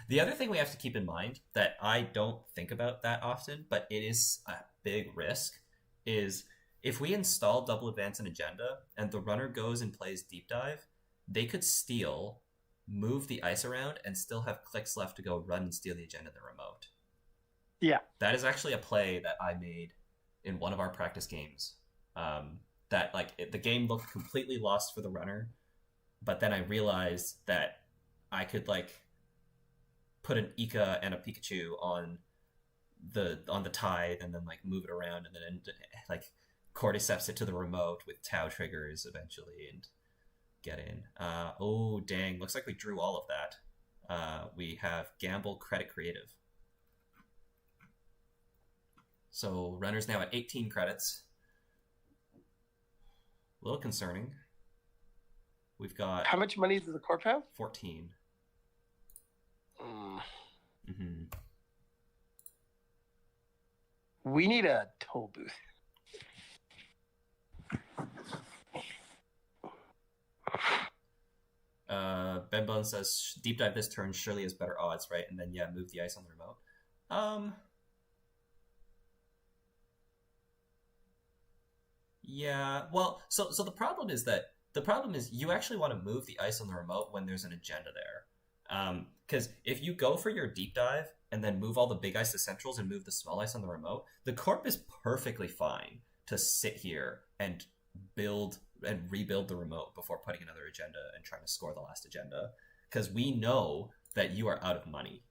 The other thing we have to keep in mind that I don't think about that often, but it is a big risk, is if we install double advance and agenda and the runner goes and plays deep dive, they could steal, move the ice around, and still have clicks left to go run and steal the agenda in the remote. Yeah. That is actually a play that I made in one of our practice games. That the game looked completely lost for the runner, but then I realized that I could put an Ika and a Pikachu on the tide and then move it around and then Cordyceps it to the remote with Tau triggers eventually and get in. Oh dang, looks like we drew all of that. We have Gamble, Credit, Creative. So runner's now at 18 credits. A little concerning. We've got... How much money does the corp have? 14. Mm-hmm. We need a toll booth. Ben Bone says, deep dive this turn surely has better odds, right? And then, yeah, move the ice on the remote. Yeah, well, so the problem is you actually want to move the ice on the remote when there's an agenda there. Because if you go for your deep dive and then move all the big ice to centrals and move the small ice on the remote, the corp is perfectly fine to sit here and build and rebuild the remote before putting another agenda and trying to score the last agenda. Because we know that you are out of money.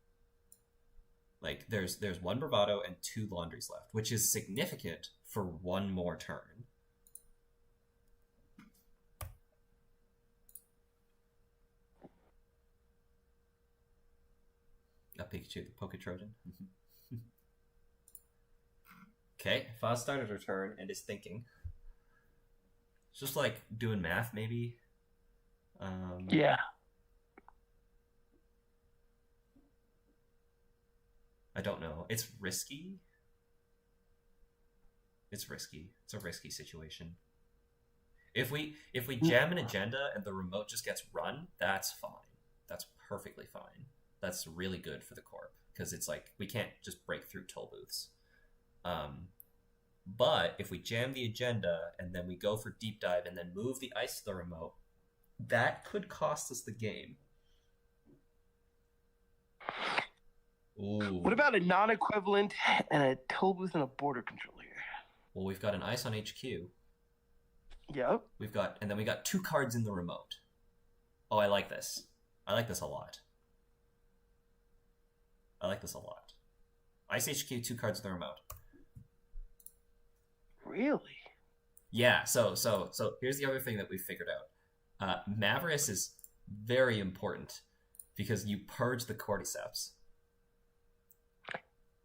Like, there's one bravado and 2 laundries left, which is significant for one more turn. A Pikachu, the Poke Trojan. Okay, Foz started her turn and is thinking. It's just like doing math, maybe. Yeah. I don't know. It's risky. It's risky. It's a risky situation. If we jam an agenda and the remote just gets run, that's fine. That's perfectly fine. That's really good for the corp because it's like we can't just break through toll booths. But if we jam the agenda and then we go for deep dive and then move the ice to the remote, that could cost us the game. Ooh. What about a non-equivalent and a toll booth and a border control here? Well, we've got an ice on HQ. Yep. And then we got 2 cards in the remote. Oh, I like this. I like this a lot. Ice HQ, 2 cards in the remote. Really? Yeah, so here's the other thing that we figured out. Mavris is very important because you purge the cordyceps.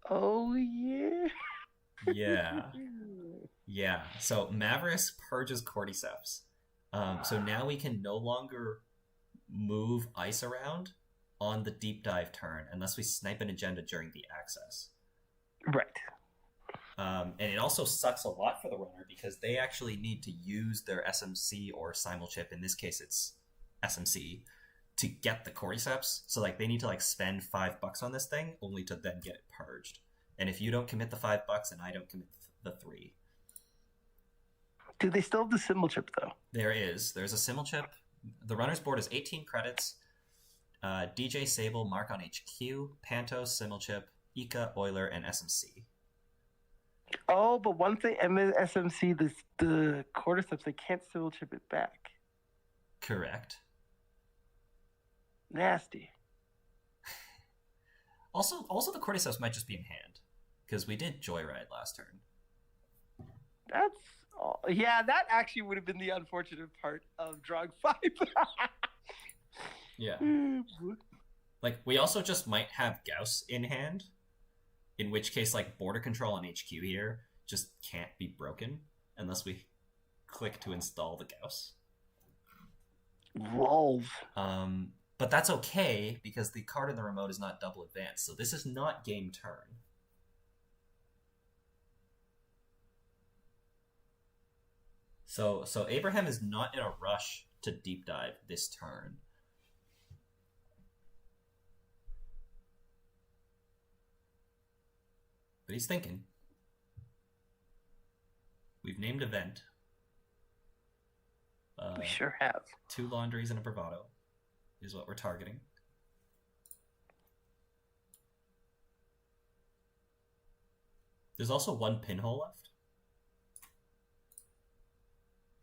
Oh, yeah? Yeah. So Mavris purges cordyceps. So now we can no longer move ice around on the deep dive turn unless we snipe an agenda during the access. Right. And it also sucks a lot for the runner because they actually need to use their SMC or simulchip. In this case, it's SMC to get the cordyceps. So like they need to like spend $5 on this thing only to then get it purged. And if you don't commit the $5 and I don't commit the 3. Do they still have the symbol chip though? There's a symbol chip. The runner's board is 18 credits. DJ Sable, Mark on HQ, Panto, symbol chip, Ika, Euler, and SMC. Oh, but one thing, SMC, the cordyceps, they can't symbol chip it back. Correct. Nasty. Also, the cordyceps might just be in hand because we did Joyride last turn. That's yeah. That actually would have been the unfortunate part of drawing 5. Yeah. Like we also just might have Gauss in hand, in which case like border control on HQ here just can't be broken unless we click to install the Gauss. Lol. But that's okay because the card in the remote is not double advanced, so this is not game turn. So Abraham is not in a rush to deep dive this turn. But he's thinking. We've named event. We sure have. 2 laundries and a bravado is what we're targeting. There's also 1 pinhole left.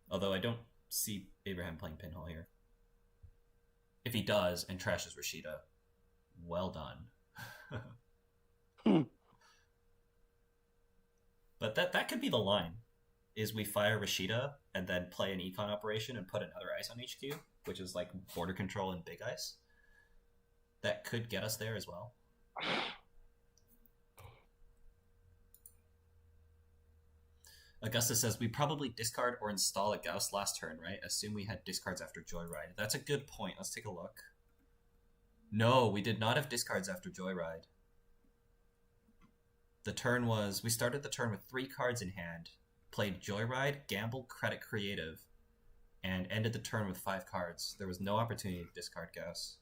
Although I don't see Abraham playing pinhole here. If he does and trashes Rashida, well done. But that could be the line, is we fire Rashida and then play an econ operation and put another ice on HQ, which is like border control and big ice. that could get us there as well. Augustus says, we probably discard or install a Gauss last turn, right? Assume we had discards after Joyride. That's a good point. Let's take a look. No, we did not have discards after Joyride. The turn was... We started the turn with 3 cards in hand, played Joyride, Gamble, Credit, Creative, and ended the turn with 5 cards. There was no opportunity to discard Gauss.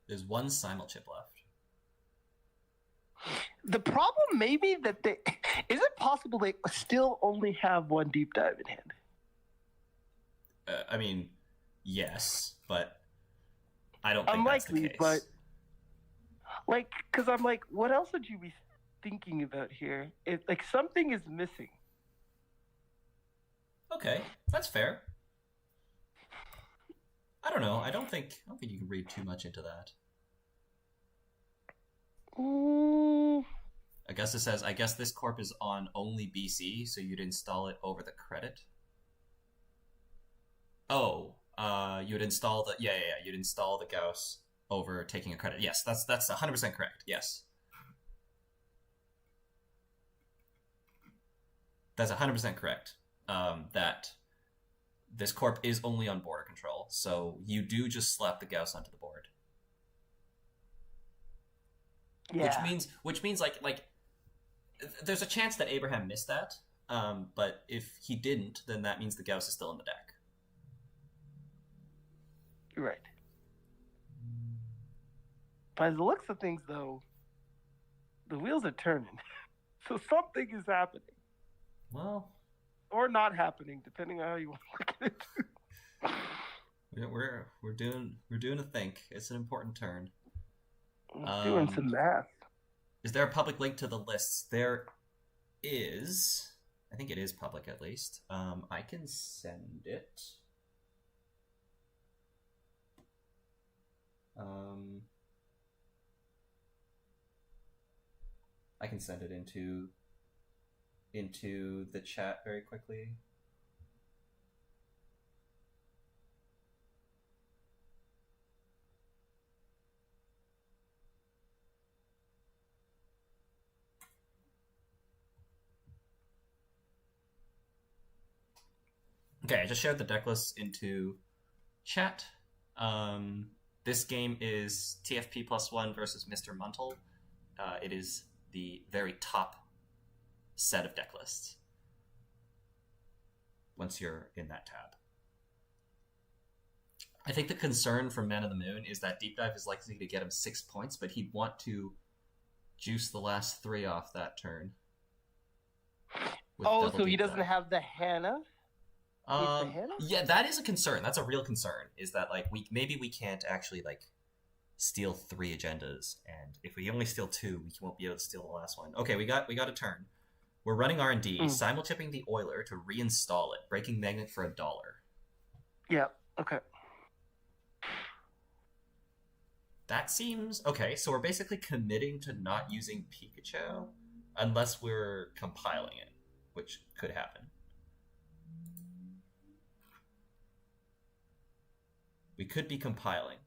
There's 1 Simulchip left. The problem may be that they... Is it possible they still only have 1 deep dive in hand? I mean, yes, but I don't think that's the case. But like, because I'm like, what else would you be thinking about here? If like something is missing. Okay, that's fair. I don't know. I don't think you can read too much into that. Augusta says, I guess this corp is on only BC, so you'd install it over the credit. Oh, you'd install the you'd install the Gauss over taking a credit. Yes, that's 100% correct. Yes. That's 100% correct. That this corp is only on border control, so you do just slap the Gauss onto the board. Yeah. Which means like there's a chance that Abraham missed that. But if he didn't, then that means the Gauss is still in the deck. Right. By the looks of things, though, the wheels are turning. So something is happening. Well, or not happening, depending on how you want to look at it. We're doing a think. It's an important turn. Doing some math. Is there a public link to the lists? There is. I think it is public at least. I can send it. I can send it into the chat very quickly. Okay, I just shared the deck list into chat. This game is TFP +1 versus Mr. Muntle. It is the very top set of deck lists once you're in that tab. I think the concern from Maninthemoon is that Deep Dive is likely to get him 6 points, but he'd want to juice the last 3 off that turn. Oh, so he doesn't have the Hannah? Yeah, that is a concern. That's a real concern. Is that like maybe we can't actually like steal 3 agendas, and if we only steal 2, we won't be able to steal the last one. Okay, we got a turn. We're running R&D, simulchipping the Oiler to reinstall it, breaking Magnet for $1. Yeah. Okay. That seems okay. So we're basically committing to not using Pikachu unless we're compiling it, which could happen. We could be compiling.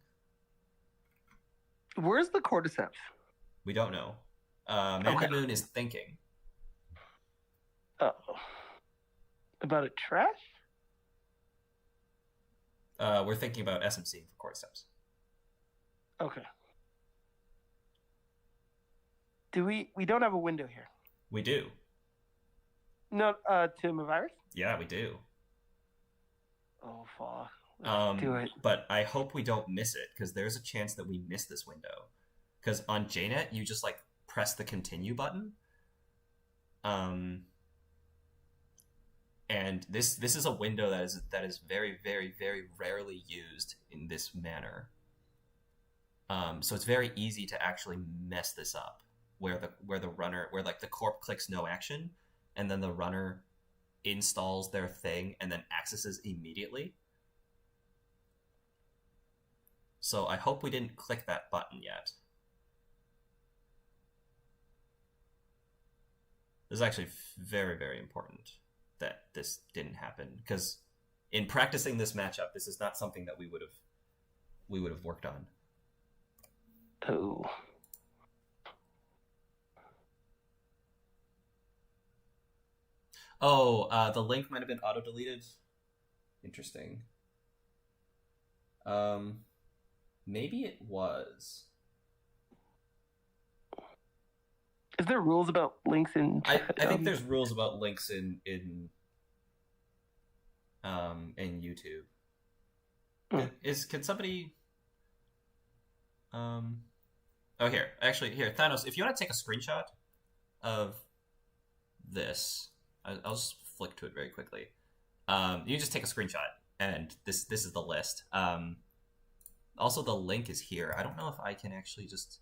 Where's the cordyceps? We don't know. Maninthemoon is thinking. Oh. About a trash? We're thinking about SMC for cordyceps. Okay. We don't have a window here. We do. No, to a virus? Yeah, we do. Oh, fuck. Let's do it. But I hope we don't miss it, because there's a chance that we miss this window. Because on JNet, you just like press the continue button. And this is a window that is very, very, very rarely used in this manner. So it's very easy to actually mess this up, where the corp clicks no action, and then the runner installs their thing and then accesses immediately. So I hope we didn't click that button yet. This is actually very, very important that this didn't happen, because in practicing this matchup, this is not something that we would have worked on. Oh. Oh, the link might have been auto-deleted. Interesting. Maybe it was. Is there rules about links in I think there's rules about links in YouTube. Can somebody oh, here. Actually, here, Thanos, if you want to take a screenshot of this, I'll just flick to it very quickly. You just take a screenshot, and this is the list. Also, the link is here. I don't know if I can actually just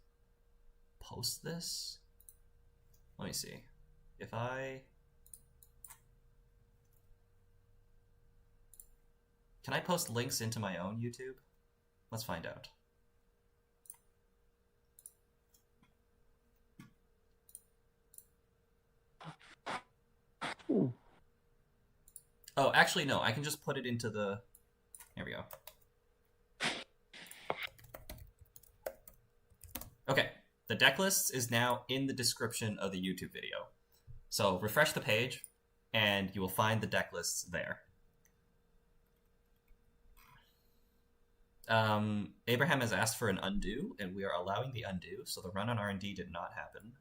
post this. Let me see. If I... Can I post links into my own YouTube? Let's find out. Ooh. Oh, actually, no. I can just put it into the... There we go. Okay. The deck list is now in the description of the YouTube video. So refresh the page, and you will find the deck lists there. Abraham has asked for an undo, and we are allowing the undo, so the run on R&D did not happen.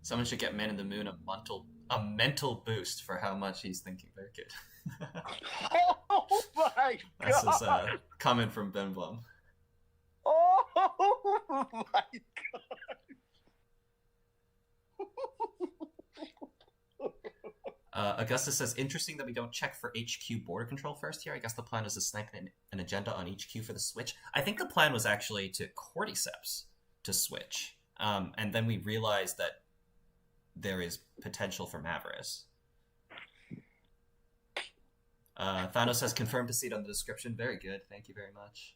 Someone should get Maninthemoon a mental boost for how much he's thinking. Very good. Oh my god! That's his comment from Ben Blum. Oh my god! Augustus says, interesting that we don't check for HQ border control first here. I guess the plan was to snipe an agenda on HQ for the switch. I think the plan was actually to Cordyceps to switch. And then we realized that there is potential for Mavris. Thanos has confirmed to see it on the description. Very good. Thank you very much.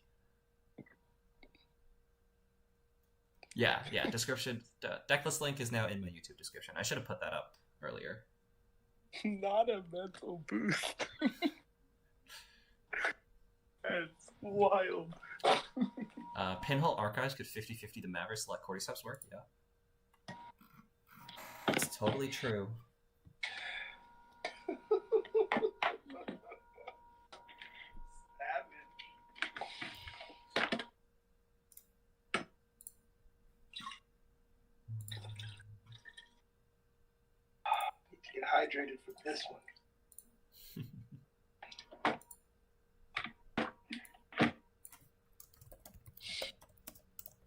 Yeah, description. Decklist link is now in my YouTube description. I should have put that up earlier. Not a mental boost. That's wild. Pinhole Archives could 50-50 the Mavris let Cordyceps work? Yeah. It's totally true. Need to get hydrated for this one.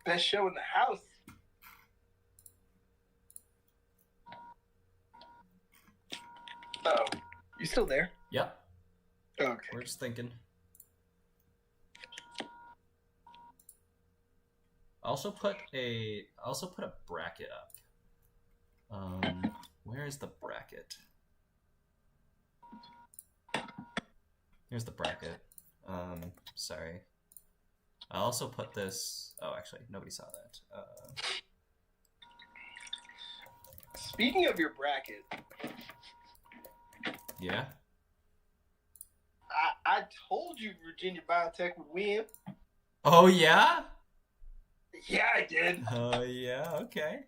Best show in the house. Oh, you still there? Yep. Okay. We're just thinking. Also put a bracket up. Where is the bracket? Here's the bracket. Sorry. I also put this. Oh, actually, nobody saw that. Speaking of your bracket. Yeah. I told you Virginia Biotech would win. Oh yeah. Yeah, I did. Oh yeah. Okay.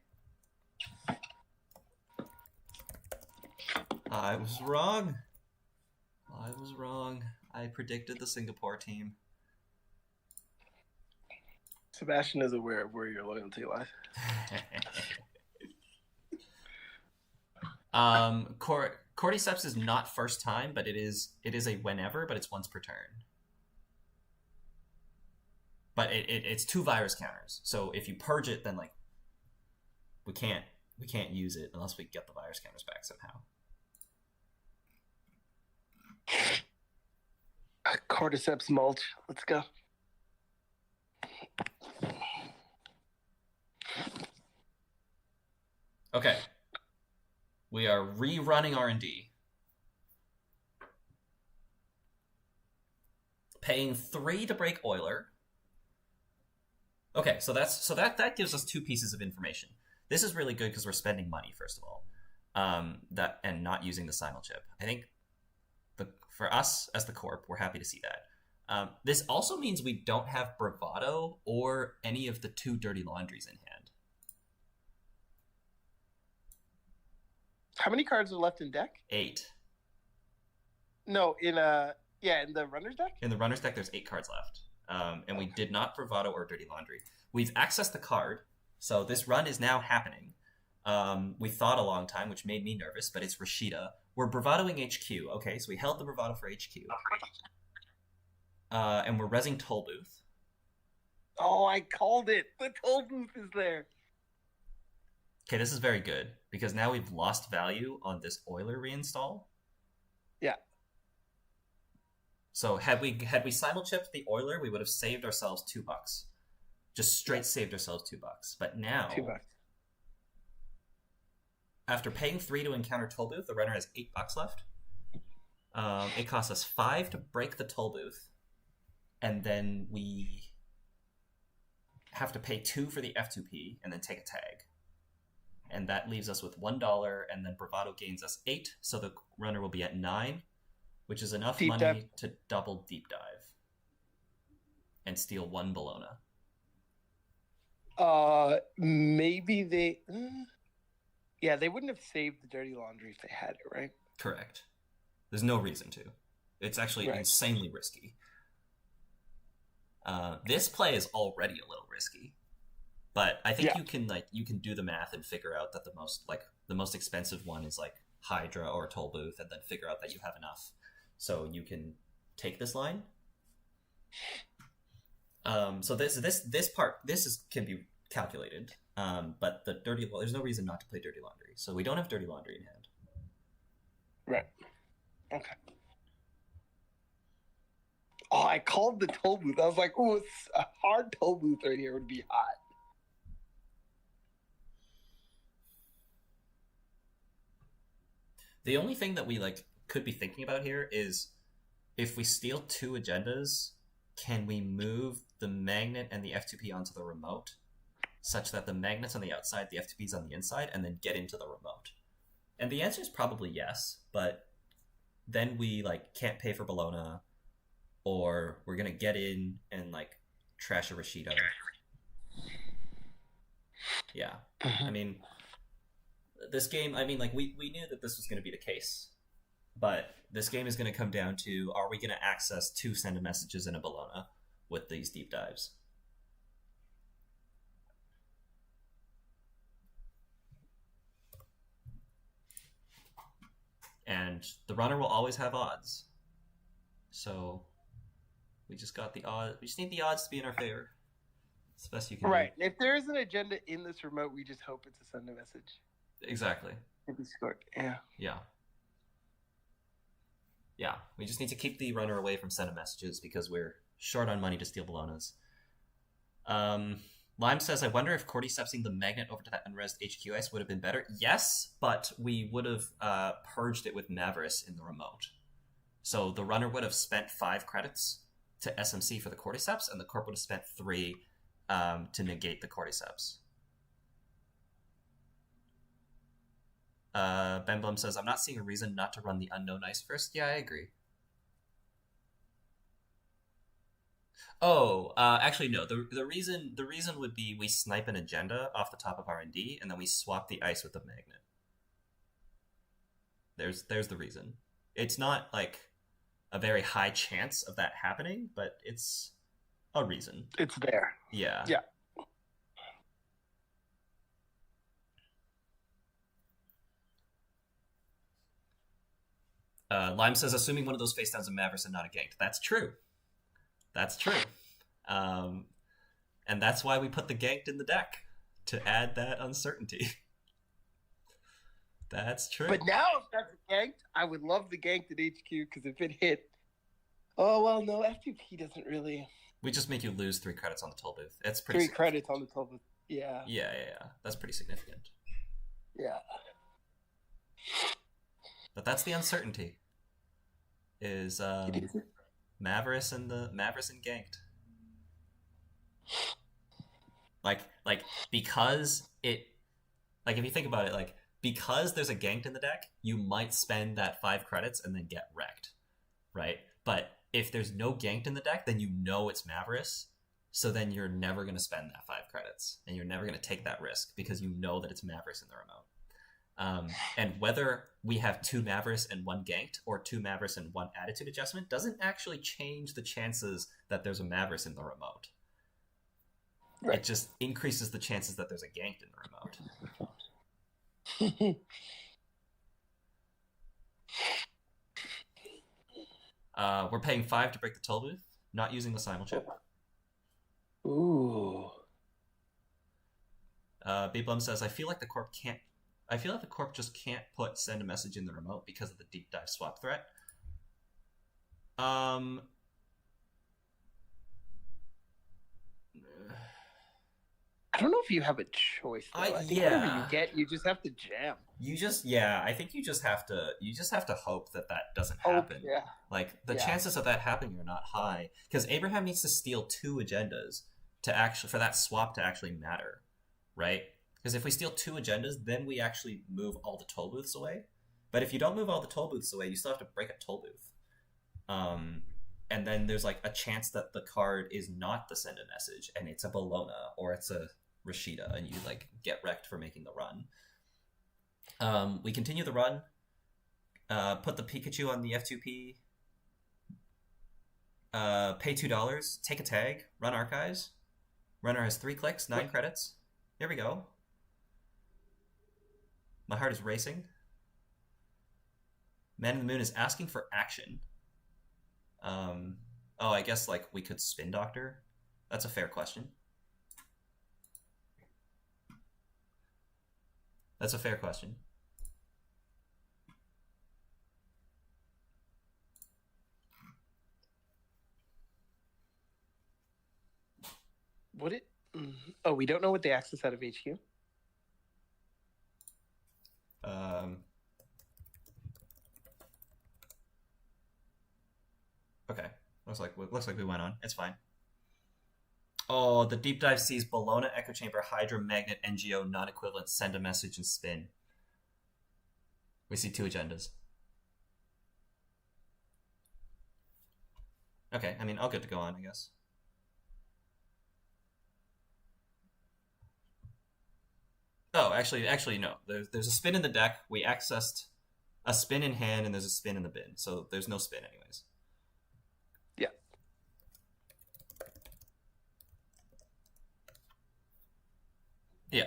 I was wrong. I predicted the Singapore team. Sebastian is aware of where your loyalty lies. Cordyceps is not first time, but it is a whenever, but it's once per turn. But it's 2 virus counters. So if you purge it, then like we can't use it unless we get the virus counters back somehow. Cordyceps mulch. Let's go. Okay. We are rerunning R&D. Paying 3 to break Euler. Okay, so that gives us 2 pieces of information. This is really good because we're spending money, first of all, and not using the simul chip. I think for us as the corp, we're happy to see that. This also means we don't have Bravado or any of the 2 Dirty Laundries in hand. How many cards are left in deck? 8. No, in the runner's deck? In the runner's deck, there's 8 cards left. And we did not Bravado or Dirty Laundry. We've accessed the card, so this run is now happening. We thought a long time, which made me nervous, but it's Rashida. We're Bravadoing HQ. Okay, so we held the Bravado for HQ. And we're rezzing Toll Booth. Oh, I called it. The Toll Booth is there. Okay, this is very good, because now we've lost value on this Euler reinstall. Yeah. So had we simul-chipped the Euler, we would have saved ourselves $2. Just straight saved ourselves $2. But now, $2. After paying 3 to encounter Toll Booth, the runner has $8 left. It costs us 5 to break the Toll Booth, and then we have to pay 2 for the F2P and then take a tag. And that leaves us with $1, and then Bravado gains us 8, so the runner will be at 9, which is enough money to double Deep Dive and steal 1 Bologna. Maybe they... Yeah, they wouldn't have saved the Dirty Laundry if they had it, right? Correct. There's no reason to. It's actually insanely risky. This play is already a little risky, but I think you can do the math and figure out that the most expensive one is like Hydra or Toll Booth, and then figure out that you have enough, so you can take this line. So this part can be calculated. But there's no reason not to play Dirty Laundry, so we don't have Dirty Laundry in hand. Right. Okay. Oh, I called the Toll Booth. I was like, "Oh, it's a hard Toll Booth right here would be hot." The only thing that we could be thinking about here is if we steal 2 agendas, can we move the magnet and the F2P onto the remote, such that the magnet's on the outside, the F2P's on the inside, and then get into the remote? And the answer is probably yes, but then we can't pay for Bologna, or we're gonna get in and trash a Rashida. Yeah. I mean, this game, we knew that this was gonna be the case, but this game is gonna come down to, are we gonna access 2 send messages in a Bologna with these deep dives? And the runner will always have odds. So we just got the odds. We just need the odds to be in our favor. It's the best you can do. Right. If there is an agenda in this remote, we just hope it's a send a message. Exactly. If we scored. Yeah. Yeah. Yeah. We just need to keep the runner away from send messages because we're short on money to steal Bolognas. Lime says, I wonder if cordycepsing the magnet over to that unresed HQ ice would have been better. Yes, but we would have purged it with Mavris in the remote. So the runner would have spent 5 credits to SMC for the cordyceps, and the corp would have spent 3 to negate the cordyceps. Ben Blum says, I'm not seeing a reason not to run the unknown ice first. Yeah, I agree. Oh, actually no. The reason would be we snipe an agenda off the top of R&D, and then we swap the ice with the magnet. There's the reason. It's not a very high chance of that happening, but it's a reason. It's there. Yeah. Yeah. Lime says, assuming one of those face downs in Mavris and not a ganked. That's true. That's true. And that's why we put the ganked in the deck, to add that uncertainty. That's true. But now if that's ganked, I would love the ganked at HQ, because if it hit... Oh, well, no, F2P doesn't really... We just make you lose 3 credits on the toll booth. It's pretty 3 credits on the toll booth. Yeah. Yeah. That's pretty significant. Yeah. But that's the uncertainty. Is Mavericks and Ganked. Like because it like if you think about it, like because there's a Ganked in the deck, you might spend that 5 credits and then get wrecked, right? But if there's no Ganked in the deck, then you know it's Mavericks, so then you're never going to spend that 5 credits, and you're never going to take that risk because you know that it's Mavericks in the remote. And whether we have 2 Mavericks and 1 Ganked, or 2 Mavericks and 1 Attitude Adjustment, doesn't actually change the chances that there's a Mavericks in the remote. Right. It just increases the chances that there's a Ganked in the remote. We're paying 5 to break the toll booth, not using the simul chip. Ooh. Beeblum says, I feel like the corp just can't send a message in the remote because of the deep dive swap threat. I don't know if you have a choice. I think whatever you get, you just have to jam. I think you just have to hope that doesn't happen. Yeah. Like the chances of that happening are not high because Abraham needs to steal 2 agendas for that swap to actually matter, right? Because if we steal 2 agendas, then we actually move all the toll booths away. But if you don't move all the toll booths away, you still have to break a toll booth. And then there's like a chance that the card is not the send a message and it's a Bologna or it's a Rashida and you like get wrecked for making the run. We continue the run, put the Pikachu on the F2P, pay $2, take a tag, run Archives. Runner has 3 clicks, 9 credits. Here we go. My heart is racing. Maninthemoon is asking for action. I guess like we could Spin Doctor. That's a fair question. Would it? Oh, we don't know what they access out of HQ. Okay. Looks like we went on. It's fine. Oh, the deep dive sees Bologna, Echo Chamber, Hydra, Magnet, NGO, non-equivalent, send a message, and spin. We see 2 agendas. Okay, I mean, all good to go on, I guess. Oh, actually, no. There's a spin in the deck. We accessed a spin in hand, and there's a spin in the bin. So there's no spin anyways. Yeah. Yeah.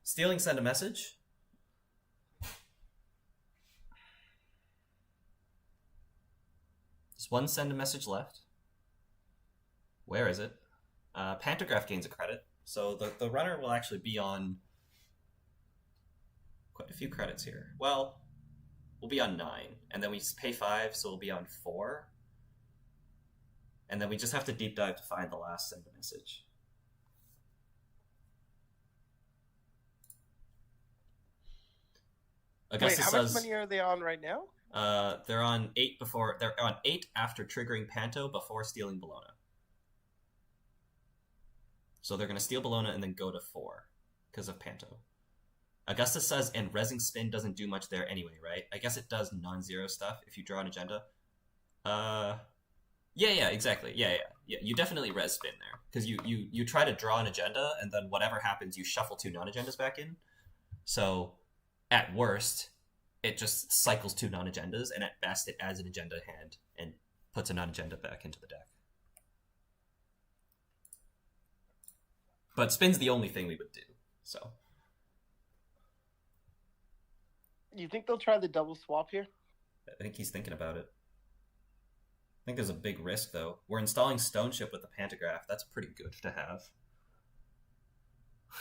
Stealing send a message. There's 1 send a message left. Where is it? Pantograph gains a credit, so the runner will actually be on quite a few credits here. Well, we'll be on 9, and then we pay 5, so we'll be on 4. And then we just have to deep dive to find the last send a message. Augustus Wait, how much money are they on right now? They're on 8 before. They're on 8 after triggering Panto before stealing Bologna. So they're going to steal Bologna and then go to 4 because of Panto. Augustus says, and Resing Spin doesn't do much there anyway, right? I guess it does non-zero stuff if you draw an agenda. Yeah, exactly. Yeah. You definitely res spin there because you try to draw an agenda and then whatever happens, you shuffle 2 non-agendas back in. So at worst, it just cycles 2 non-agendas, and at best, it adds an agenda hand and puts a non-agenda back into the deck. But spin's the only thing we would do. So, you think they'll try the double swap here? I think he's thinking about it. I think there's a big risk, though. We're installing Stone Ship with the Pantograph. That's pretty good to have.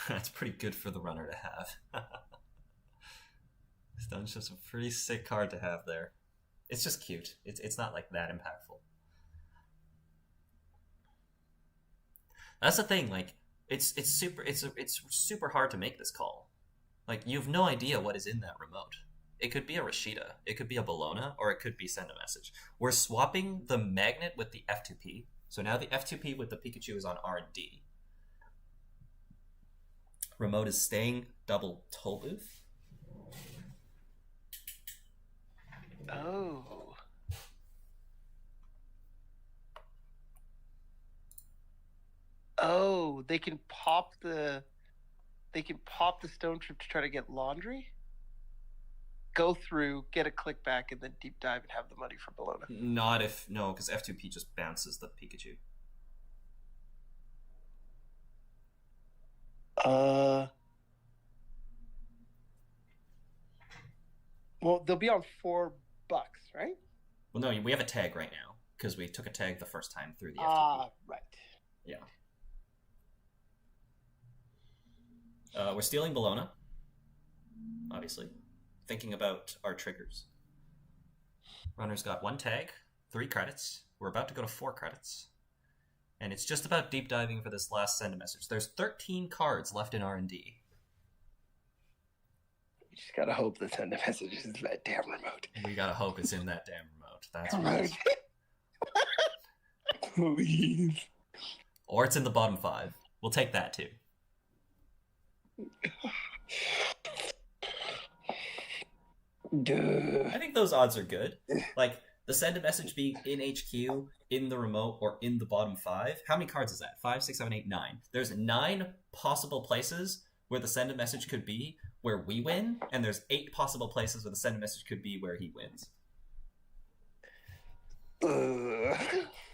That's pretty good for the runner to have. Stone Ship's a pretty sick card to have there. It's just cute. It's not like that impactful. That's the thing. Like it's super hard to make this call. Like you have no idea what is in that remote. It could be a Rashida, it could be a Bologna, or it could be send a message. We're swapping the magnet with the F2P. So now the F2P with the Pikachu is on R&D. Remote is staying double toll booth. Oh. Oh, they can pop the stone trip to try to get laundry. Go through, get a click back, and then deep dive and have the money for Bologna. Not if no, because F2P just bounces the Pikachu. Well, they'll be on $4, right? Well, no, we have a tag right now because we took a tag the first time through the FTP. Right. Yeah. We're stealing Bologna, obviously. Thinking about our triggers. Runner's got 1 tag, 3 credits. We're about to go to 4 credits. And it's just about deep diving for this last send a message. There's 13 cards left in R&D. You just gotta hope the send a message is in that damn remote. We gotta hope it's in that damn remote. That's right. Please. Or it's in the bottom 5. We'll take that too. Duh. I think those odds are good. Like, the send a message being in HQ, in the remote, or in the bottom 5. How many cards is that? 5, 6, 7, 8, 9. There's 9 possible places where the send a message could be where we win, and there's 8 possible places where the send a message could be where he wins.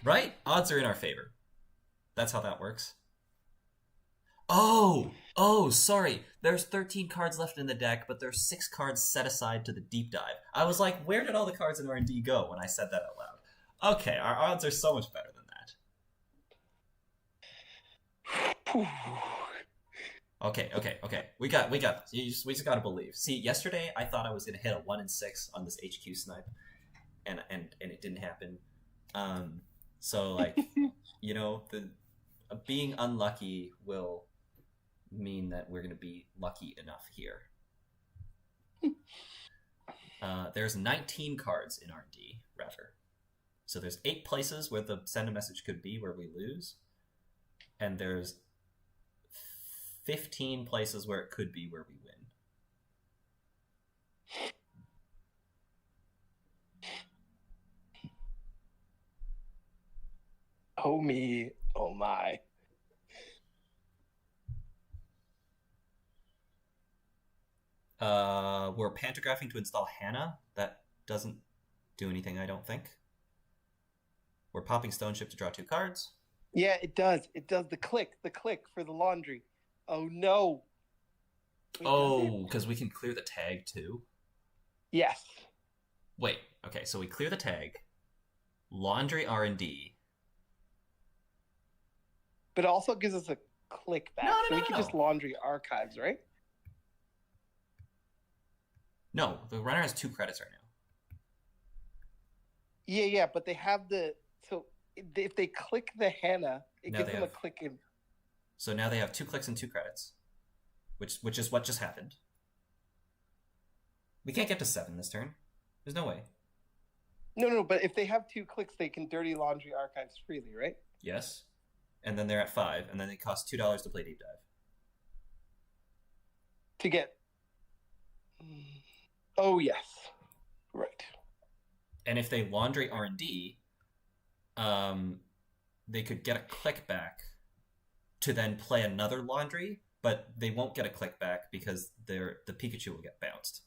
Right? Odds are in our favor. That's how that works. Oh, sorry. There's 13 cards left in the deck, but there's 6 cards set aside to the deep dive. I was like, where did all the cards in R&D go when I said that out loud? Okay, our odds are so much better than that. Okay. We got this. We just gotta believe. See, yesterday I thought I was gonna hit a 1 in 6 on this HQ snipe, and it didn't happen. So like, you know, the being unlucky will mean that we're gonna be lucky enough here. There's 19 cards in R&D, rather. So there's 8 places where the send a message could be where we lose, and there's 15 places where it could be where we win. Oh me, oh my. We're pantographing to install Hannah. That doesn't do anything, I don't think. We're popping Stone Ship to draw 2 cards. Yeah, it does. It does the click for the laundry. Oh no. Wait, because we can clear the tag too? Yes. Wait, okay, so we clear the tag. Laundry R&D. But it also gives us a click back. No. We can just laundry archives, right? No, the runner has 2 credits right now. Yeah, but they have so if they click the Hannah, it gives them a click in. So now they have 2 clicks and 2 credits, which is what just happened. We can't get to 7 this turn. There's no way. No, but if they have 2 clicks, they can dirty laundry archives freely, right? Yes. And then they're at 5, and then it costs $2 to play deep dive. To get. Oh yes, right. And if they laundry R&D, they could get a click back to then play another laundry, but they won't get a click back because the Pikachu will get bounced.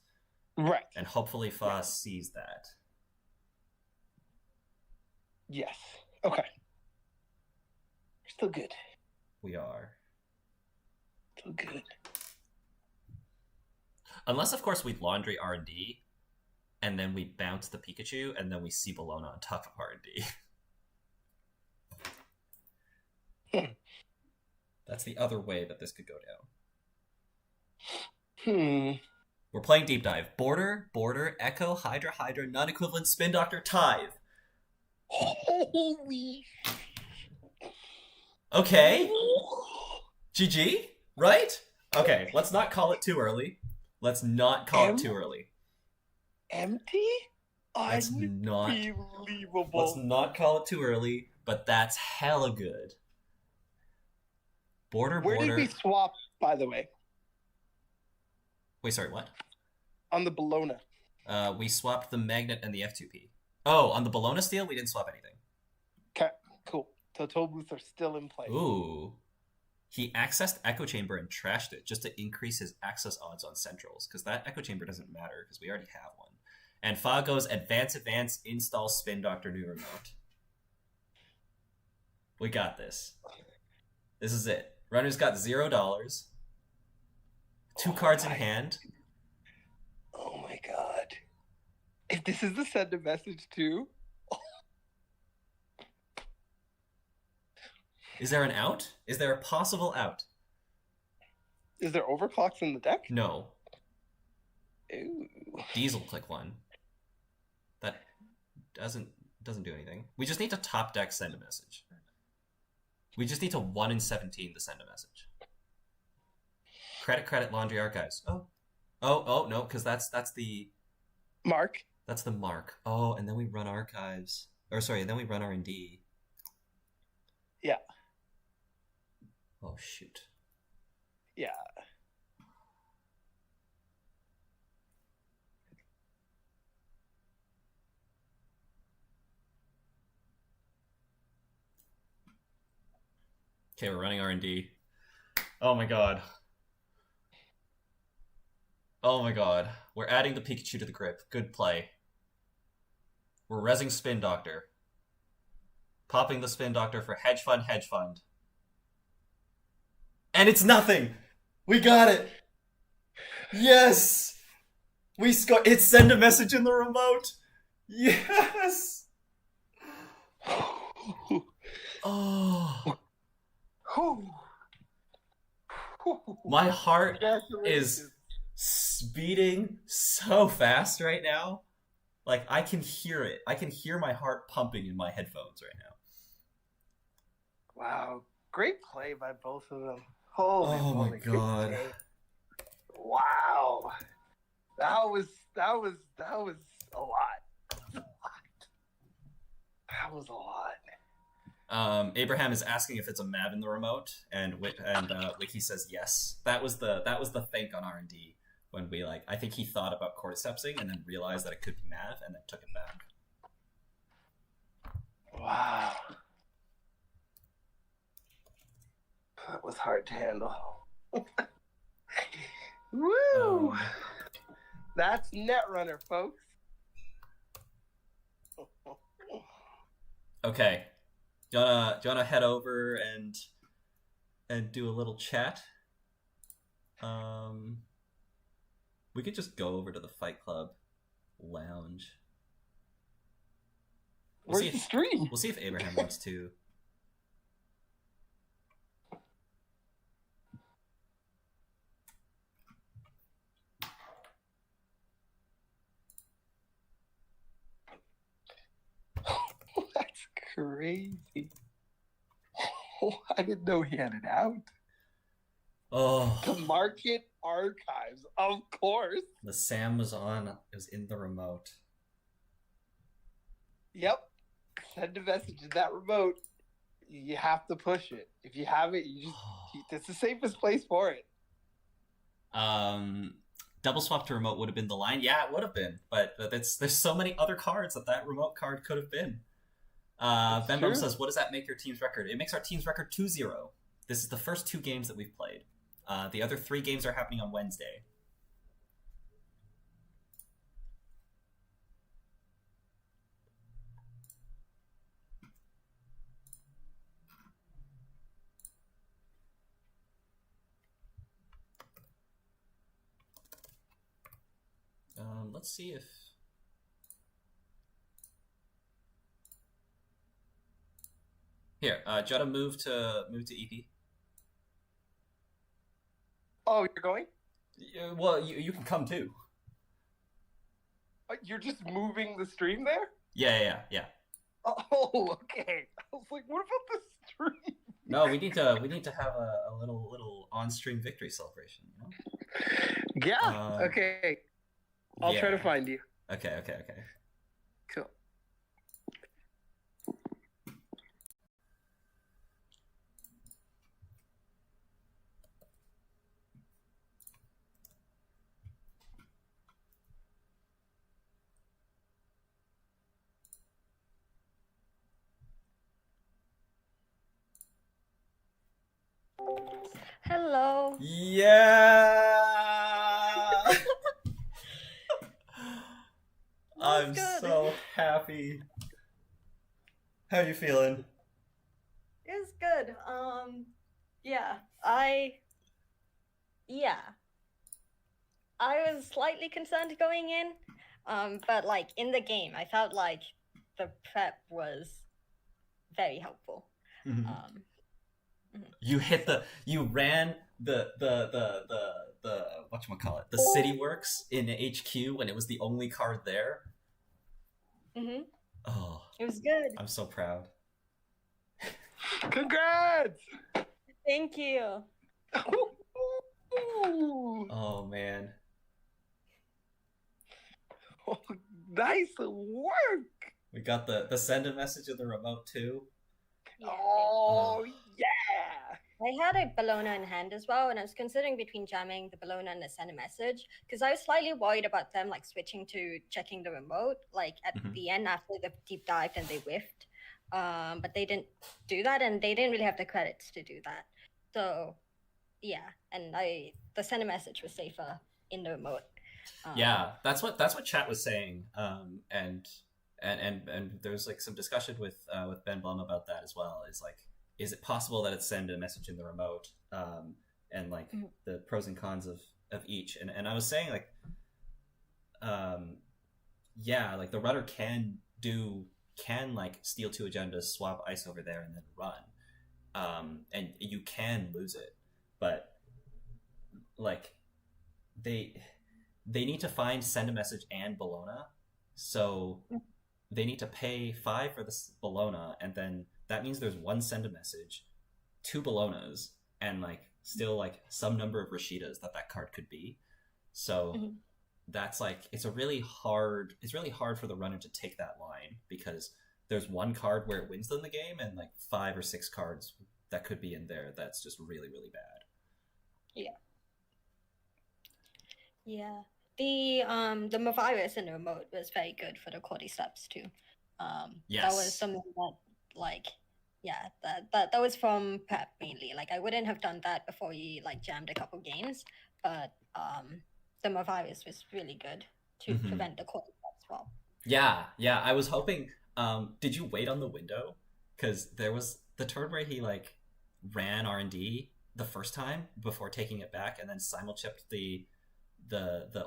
Right. And hopefully Foss sees that. Yes. Okay. We're still good. We are. Still good. Unless, of course, we laundry R&D, and then we bounce the Pikachu, and then we see Bologna on top of R&D. That's the other way that this could go down. We're playing deep dive. Border, border, echo, hydra, hydra, non-equivalent, spin doctor, tithe. Holy. Okay. GG, right? Okay, let's not call it too early. Let's not call it too early. Empty? Let's Unbelievable. Let's not call it too early, but that's hella good. Border, Where border. did we swap, by the way? Wait, sorry, what? On the Bologna. We swapped the magnet and the F2P. Oh, on the Bologna steel, we didn't swap anything. Okay, cool. So toll booths are still in play. Ooh. He accessed Echo Chamber and trashed it just to increase his access odds on centrals, because that Echo Chamber doesn't matter, because we already have one. And Fa goes advance, install Spin Doctor new remote. We got this. This is it. Runner's got $0. 2 cards in hand. Oh my god. If this is the send a message too. Is there an out? Is there a possible out? Is there overclocks in the deck? No. Ooh. Diesel click one. That doesn't do anything. We just need to top deck send a message. We just need to 1 in 17 to send a message. Credit, laundry archives. Oh, no, because that's the mark. That's the mark. Oh, and then we run archives. Or sorry, then we run R&D. Yeah. Oh, shoot. Yeah. Okay, we're running R&D. Oh my god. Oh my god. We're adding the Pikachu to the grip. Good play. We're rezzing Spin Doctor. Popping the Spin Doctor for hedge fund. And it's nothing! We got it! Yes! We scored. It's send a message in the remote! Yes! Oh. My heart is beating so fast right now. Like, I can hear it. I can hear my heart pumping in my headphones right now. Wow. Great play by both of them. Holy my god. Wow. That was a lot. That was a lot. Abraham is asking if it's a Mav in the remote, and Wiki says yes. That was the think on R&D when we I think he thought about cordycepsing and then realized that it could be Mav and then took it back. Wow. That was hard to handle. Woo! That's Netrunner, folks. Okay. Do you wanna head over and do a little chat? We could just go over to the Fight Club lounge. Where's the stream? We'll see if Abraham wants to. That's crazy. I didn't know he had it out. Oh. The Market Archives, of course. The Sam was on. It was in the remote. Yep. Send a message in that remote. You have to push it. If you have it, it's the safest place for it. Double swap to remote would have been the line. Yeah, it would have been. But there's so many other cards that remote card could have been. Benbum says, what does that make your team's record? It makes our team's record 2-0. This is the first 2 games that we've played. The other 3 games are happening on Wednesday. Let's see if... Here, do you want to move to EP? Oh, you're going? Well, you can come too. You're just moving the stream there? Yeah. Oh, okay. I was like, what about the stream? No, we need to have a little on-stream victory celebration, you know? Yeah. Okay. I'll try to find you. Okay. Cool. Hello. Yeah. I'm good. so happy. How are you feeling? It's good. I was slightly concerned going in. But like in the game, I felt like the prep was very helpful. Mhm. Mhm. You ran the whatchamacallit, the City Works in HQ when it was the only card there. Mhm. Oh, It was good. I'm so proud. Congrats! Thank you. Oh man. Nice work! We got the send a message of the remote too. Yeah. Oh, yeah! I had a Bologna in hand as well, and I was considering between jamming the Bologna and the send a message because I was slightly worried about them like switching to checking the remote like at Mhm. the end after the deep dive and they whiffed. But they didn't do that, and they didn't really have the credits to do that. So yeah, and the send a message was safer in the remote. Yeah, that's what chat was saying. And there's like some discussion with Ben Blum about that as well. Is like, is it possible that it's send a message in the remote? And like Mhm. the pros and cons of each. And I was saying like, yeah, like the runner can like steal 2 agendas, swap ice over there, and then run. And you can lose it, but like they need to find send a message and Bologna, so they need to pay 5 for this Bologna, and then that means there's 1 send a message, 2 Bolognas, and like still like some number of Rashidas that card could be. So Mhm. that's like it's really hard for the runner to take that line because there's 1 card where it wins them the game and like 5 or 6 cards that could be in there that's just really bad. Yeah. The Mavirus in the remote was very good for the quality steps too. That was Yes. something that like that was from prep mainly. Like I wouldn't have done that before you like jammed a couple games, but the Mavirus was really good to Mhm. prevent the quality steps as well. Yeah, I was hoping. Did you wait on the window? Because there was the turn where he like ran R&D the first time before taking it back, and then simulchipped the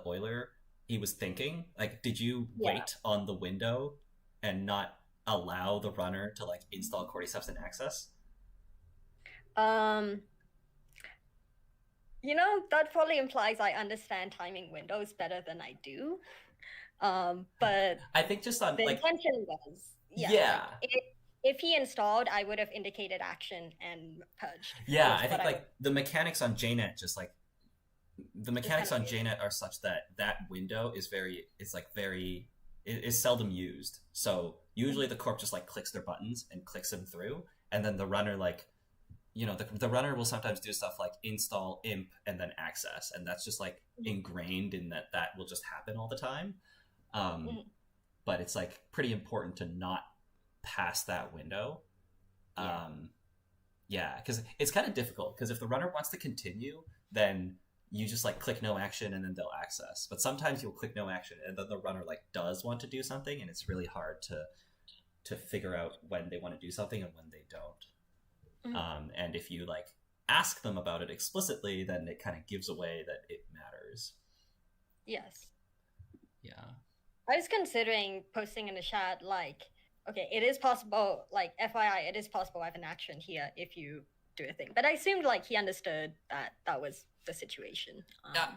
Euler. He was thinking like, did you Yeah. wait on the window and not allow the runner to like install cordyceps and access? You know, that probably implies I understand timing windows better than I do. But I think just on the like intention was yeah. like, if he installed, I would have indicated action and purged. Yeah, is I think what like the mechanics on JNet just like the mechanics on kind of JNet are such that window is seldom used. So usually the corp just like clicks their buttons and clicks them through, and then the runner like, you know, the runner will sometimes do stuff like install imp and then access, and that's just like ingrained in that will just happen all the time. But it's like pretty important to not pass that window. Yeah, because it's kind of difficult, because if the runner wants to continue, then you just like click no action and then they'll access. But sometimes you'll click no action and then the runner like does want to do something, and it's really hard to figure out when they want to do something and when they don't. And if you like ask them about it explicitly, then it kind of gives away that it matters. Yes. Yeah. I was considering posting in the chat like, okay, it is possible, like FYI, it is possible I have an action here if you do a thing. But I assumed like he understood that was the situation.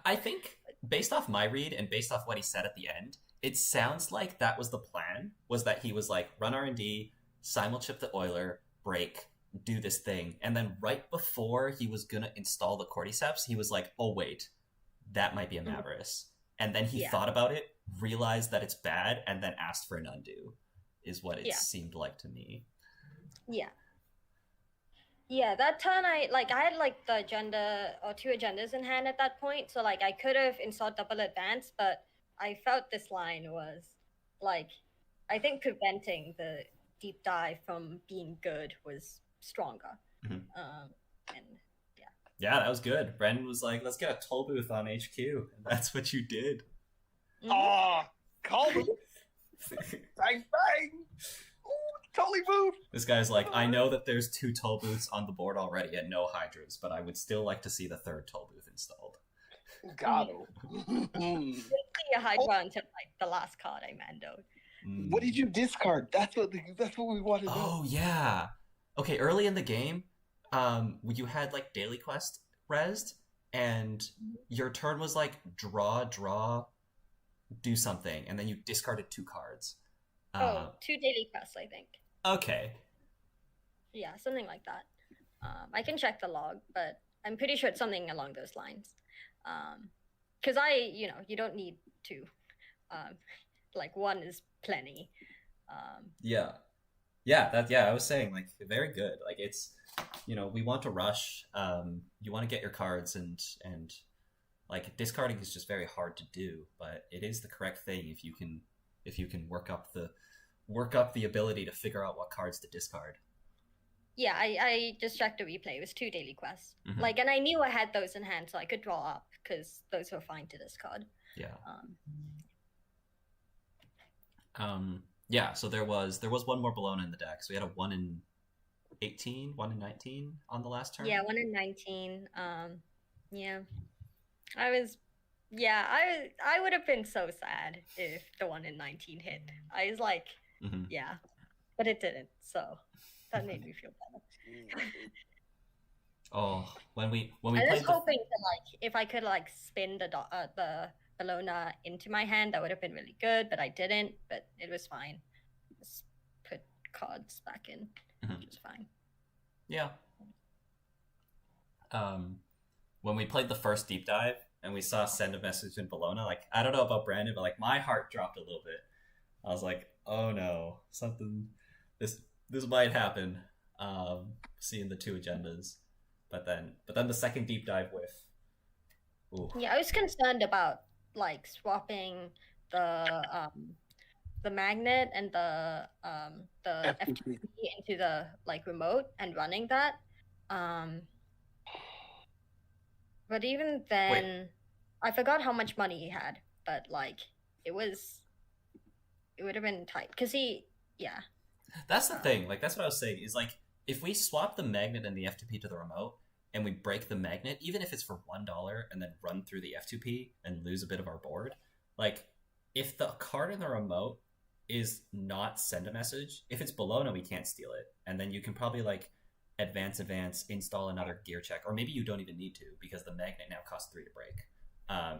I think based off my read and based off what he said at the end, it sounds like that was the plan, was that he was like, run R&D, simul-chip the Euler, break, do this thing. And then right before he was going to install the Cordyceps, he was like, oh, wait, that might be a Mavericks. And then he thought about it, realized that it's bad, and then asked for an undo, is what it seemed like to me. Yeah. Yeah, that turn I had like the agenda or 2 agendas in hand at that point, so like I could have installed double advance, but I felt this line was like, I think preventing the deep dive from being good was stronger. And yeah, that was good. Brendan was like, let's get a toll booth on HQ, and that's what you did. Call me. Bang bang. Totally moved. This guy's like, I know that there's 2 toll booths on the board already and no hydras, but I would still like to see the 3rd toll booth installed. Got him. Didn't see a hydra until like the last card I mandoed. What did you discard? That's what we want to know. Oh yeah. Okay, early in the game, you had like daily quest rezzed, and your turn was like draw, do something, and then you discarded 2 cards. 2 daily quests, I think. Okay. Yeah, something like that. I can check the log, but I'm pretty sure it's something along those lines. Because you don't need 2. Like 1 is plenty. Yeah, I was saying, like, very good. Like, it's, we want to rush. You want to get your cards, and like, discarding is just very hard to do, but it is the correct thing if you can work up the ability to figure out what cards to discard. Yeah, I just checked the replay. It was 2 daily quests. Like, and I knew I had those in hand, so I could draw up because those were fine to discard. Yeah. Yeah. So there was 1 more Bologna in the deck. So we had a 1 in 18, 1 in 19 on the last turn. Yeah, 1 in 19. Yeah. I would have been so sad if the 1 in 19 hit. I was like, yeah, but it didn't. So that made me feel better. Oh, when we I was hoping to like, if I could like spin the Bologna into my hand, that would have been really good, but I didn't. But it was fine. Just put cards back in, which is fine. Yeah. When we played the first deep dive and we saw send a message in Bologna, like, I don't know about Brandon, but like my heart dropped a little bit. I was like, oh no, this might happen. Seeing the 2 agendas, but then the second deep dive whiff. Ooh. Yeah, I was concerned about like swapping the magnet and the FTP into the like remote and running that. But even then, I forgot how much money he had. But like, it would have been tight because That's the thing. Like, that's what I was saying. Is like, if we swap the magnet and the F2P to the remote, and we break the magnet, even if it's for $1, and then run through the F2P and lose a bit of our board, like, if the card in the remote is not send a message, if it's Bologna, we can't steal it, and then you can probably like advance, install another gear check, or maybe you don't even need to because the magnet now costs 3 to break,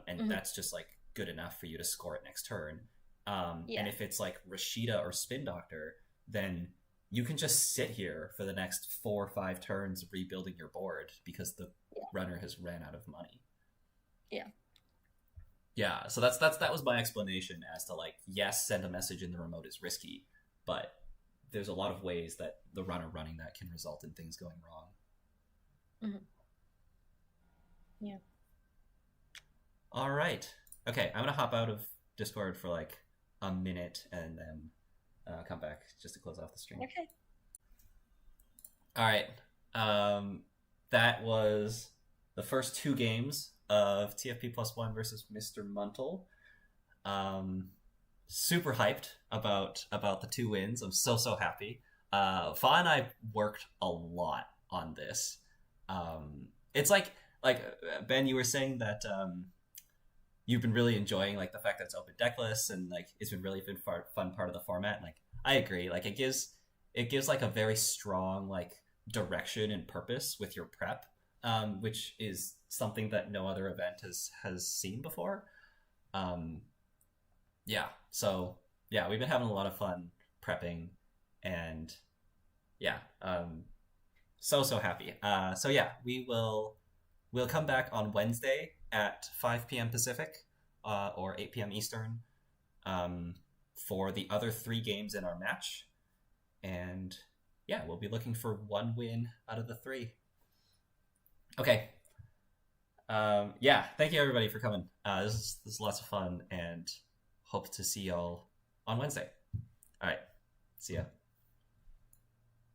and that's just like good enough for you to score it next turn. And if it's like Rashida or Spin Doctor, then you can just sit here for the next 4 or 5 turns rebuilding your board because the runner has ran out of money. Yeah, so that was my explanation as to like, yes, send a message in the remote is risky, but there's a lot of ways that the runner running that can result in things going wrong. Yeah. All right. Okay, I'm gonna hop out of Discord for like a minute and then come back just to close off the stream. Okay. All right. That was the first 2 games of TFP +1 versus Mr. Muntle. Super hyped about the 2 wins. I'm so happy. Fa and I worked a lot on this. It's like Ben, you were saying that you've been really enjoying like the fact that it's open deck lists and like it's been really fun part of the format. And, like, I agree. Like it gives like a very strong like direction and purpose with your prep, which is something that no other event has seen before. Yeah. So yeah, we've been having a lot of fun prepping, and yeah, so happy. So yeah, we'll come back on Wednesday at 5 p.m. Pacific, or 8 p.m. Eastern, um, for the other three games in our match, and yeah, we'll be looking for one win out of the three. Okay. Yeah, thank you everybody for coming. This is lots of fun, and hope to see y'all on Wednesday. All right, see ya.